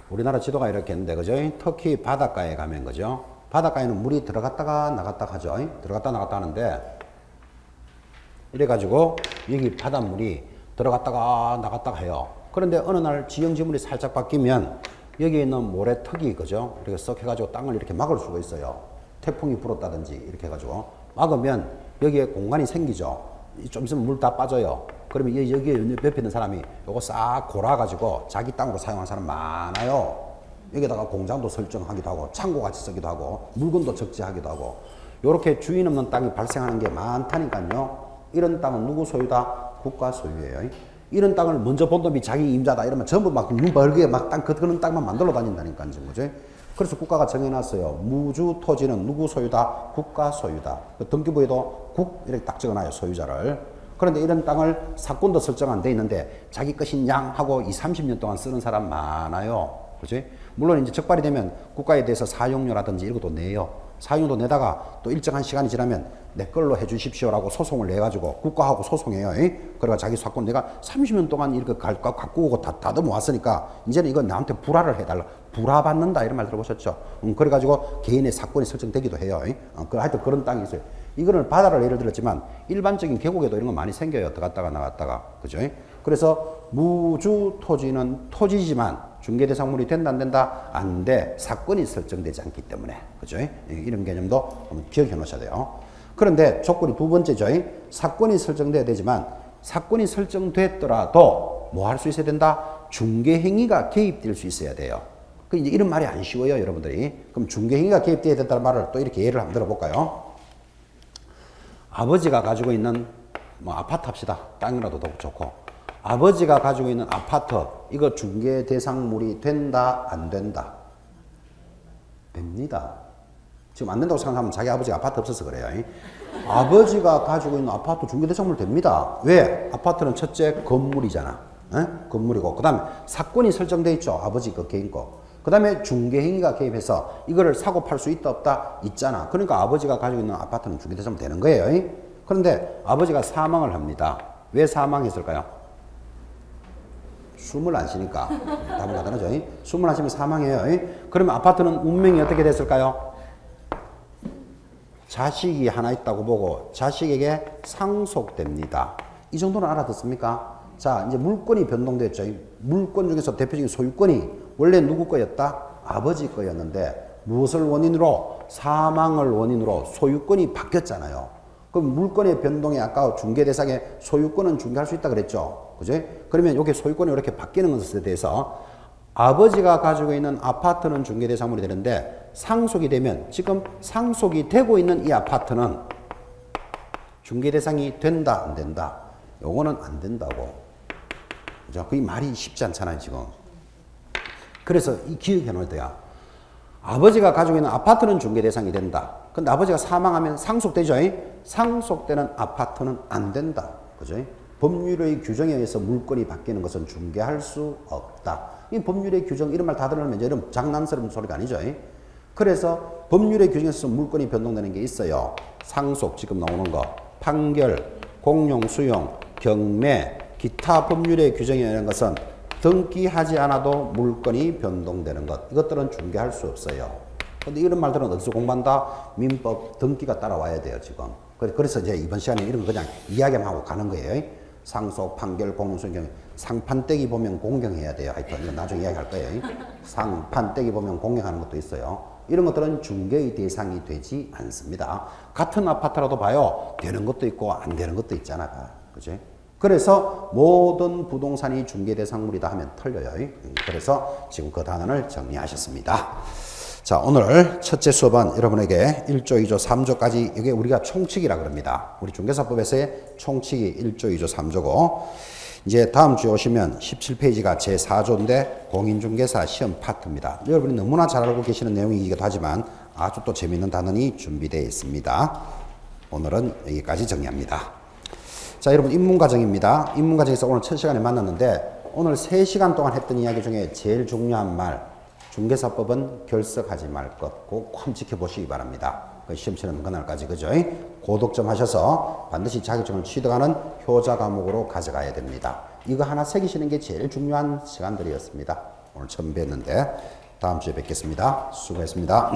우리나라 지도가 이렇게 있는데, 그죠? 터키 바닷가에 가면, 그죠? 바닷가에는 물이 들어갔다가 나갔다 하죠. 들어갔다 나갔다 하는데, 이래가지고 여기 바닷물이 들어갔다가 나갔다가 해요. 그런데 어느 날 지형지물이 살짝 바뀌면 여기에 있는 모래턱이, 그죠? 이렇게 썩 해가지고 땅을 이렇게 막을 수가 있어요. 태풍이 불었다든지 이렇게 해가지고 막으면 여기에 공간이 생기죠. 좀 있으면 물 다 빠져요. 그러면 여기에 옆에 있는 사람이 요거 싹 골아가지고 자기 땅으로 사용하는 사람 많아요. 여기다가 공장도 설정하기도 하고 창고같이 쓰기도 하고 물건도 적재하기도 하고, 요렇게 주인 없는 땅이 발생하는 게 많다니까요. 이런 땅은 누구 소유다? 국가 소유예요. 이런 땅을 먼저 본 놈이 자기 임자다 이러면 전부 막 눈 벌게 막 땅 그런 땅만 만들어 다닌다니까요. 그죠? 그래서 국가가 정해놨어요. 무주 토지는 누구 소유다? 국가 소유다. 등기부에도 국 이렇게 딱 적어놔요, 소유자를. 그런데 이런 땅을 사건도 설정 안 돼 있는데 자기 것인 양 하고 30년 동안 쓰는 사람 많아요. 그지? 물론 이제 적발이 되면 국가에 대해서 사용료라든지 이런 것도 내요. 사용료도 내다가 또 일정한 시간이 지나면 내 걸로 해주십시오라고 소송을 내가지고 국가하고 소송해요. 그래가 자기 사건 내가 30년 동안 이렇게 갖고 오고 다듬어 왔으니까 이제는 이거 나한테 불화를 해달라. 불화 받는다 이런 말 들어보셨죠? 그래가지고 개인의 사건이 설정되기도 해요. 하여튼 그런 땅이 있어요. 이거는 바다를 예를 들었지만 일반적인 계곡에도 이런 거 많이 생겨요. 들어갔다가 나갔다가. 그죠? 그래서 무주 토지는 토지지만 중개대상물이 된다 안 된다? 안 돼. 사건이 설정되지 않기 때문에. 그죠? 이런 개념도 한번 기억해 놓으셔야 돼요. 그런데 조건이 두 번째죠. 사건이 설정돼야 되지만 사건이 설정됐더라도 뭐 할 수 있어야 된다? 중개행위가 개입될 수 있어야 돼요. 그 이제 이런 말이 안 쉬워요, 여러분들이. 그럼 중개행위가 개입돼야 된다는 말을 또 이렇게 예를 한번 들어볼까요? 아버지가 가지고 있는 뭐 아파트 합시다. 땅이라도 더 좋고. 아버지가 가지고 있는 아파트 이거 중개 대상물이 된다 안 된다? 됩니다. 지금 안 된다고 생각하면 자기 아버지가 아파트 없어서 그래요. 아버지가 가지고 있는 아파트 중개 대상물 됩니다. 왜? 아파트는 첫째 건물이잖아. 건물이고 그 다음에 사건이 설정돼 있죠. 아버지 그 개인 거. 그 다음에 중개행위가 개입해서 이거를 사고 팔 수 있다 없다? 있잖아. 그러니까 아버지가 가지고 있는 아파트는 중개대상물 되는 거예요. 그런데 아버지가 사망을 합니다. 왜 사망했을까요? 숨을 안 쉬니까. 답은 간단하죠. 숨을 안 쉬면 사망해요. 그러면 아파트는 운명이 어떻게 됐을까요? 자식이 하나 있다고 보고 자식에게 상속됩니다. 이 정도는 알아듣습니까? 자, 이제 물권이 변동됐죠. 물권 중에서 대표적인 소유권이 원래 누구 거였다? 아버지 거였는데 무엇을 원인으로? 사망을 원인으로 소유권이 바뀌었잖아요. 그럼 물권의 변동에 아까 중개대상의 소유권은 중개할 수 있다 그랬죠. 그죠? 그러면 이렇게 소유권이 이렇게 바뀌는 것에 대해서 아버지가 가지고 있는 아파트는 중개대상물이 되는데 상속이 되면 지금 상속이 되고 있는 이 아파트는 중개대상이 된다 안 된다? 요거는 안 된다고. 그죠? 그 말이 쉽지 않잖아요 지금. 그래서 이 기억해 놓을 때야. 아버지가 가지고 있는 아파트는 중개대상이 된다. 근데 아버지가 사망하면 상속되죠. 상속되는 아파트는 안 된다. 그죠? 법률의 규정에 의해서 물건이 바뀌는 것은 중개할 수 없다. 이 법률의 규정 이런 말 다 들으면 이제 이런 장난스러운 소리가 아니죠. 그래서 법률의 규정에서 물건이 변동되는 게 있어요. 상속 지금 나오는 거, 판결, 공용 수용, 경매, 기타 법률의 규정에 의한 것은 등기하지 않아도 물건이 변동되는 것. 이것들은 중개할 수 없어요. 근데 이런 말들은 어디서 공부한다? 민법 등기가 따라와야 돼요, 지금. 그래서 이제 이번 시간에 이런 거 그냥 이야기만 하고 가는 거예요. 상속, 판결, 공소경, 경매. 상판떼기 보면 공경해야 돼요. 하여튼 이건 나중에 이야기할 거예요. 상판떼기 보면 공경하는 것도 있어요. 이런 것들은 중개의 대상이 되지 않습니다. 같은 아파트라도 봐요. 되는 것도 있고 안 되는 것도 있잖아. 그죠? 그래서 모든 부동산이 중개대상물이다 하면 틀려요. 그래서 지금 그 단원을 정리하셨습니다. 자, 오늘 첫째 수업은 여러분에게 1조, 2조, 3조까지 이게 우리가 총칙이라 그럽니다. 우리 중개사법에서의 총칙이 1조, 2조, 3조고 이제 다음 주에 오시면 17페이지가 제4조인데 공인중개사 시험 파트입니다. 여러분이 너무나 잘 알고 계시는 내용이기도 하지만 아주 또 재미있는 단원이 준비되어 있습니다. 오늘은 여기까지 정리합니다. 자, 여러분 입문과정입니다. 입문과정에서 오늘 첫 시간에 만났는데 오늘 3시간 동안 했던 이야기 중에 제일 중요한 말 중개사법은 결석하지 말 것 꼭 한번 지켜보시기 바랍니다. 그 시험 치는 그날까지 그죠? 고득점 하셔서 반드시 자격증을 취득하는 효자 과목으로 가져가야 됩니다. 이거 하나 새기시는 게 제일 중요한 시간들이었습니다. 오늘 처음 뵀는데 다음 주에 뵙겠습니다. 수고했습니다.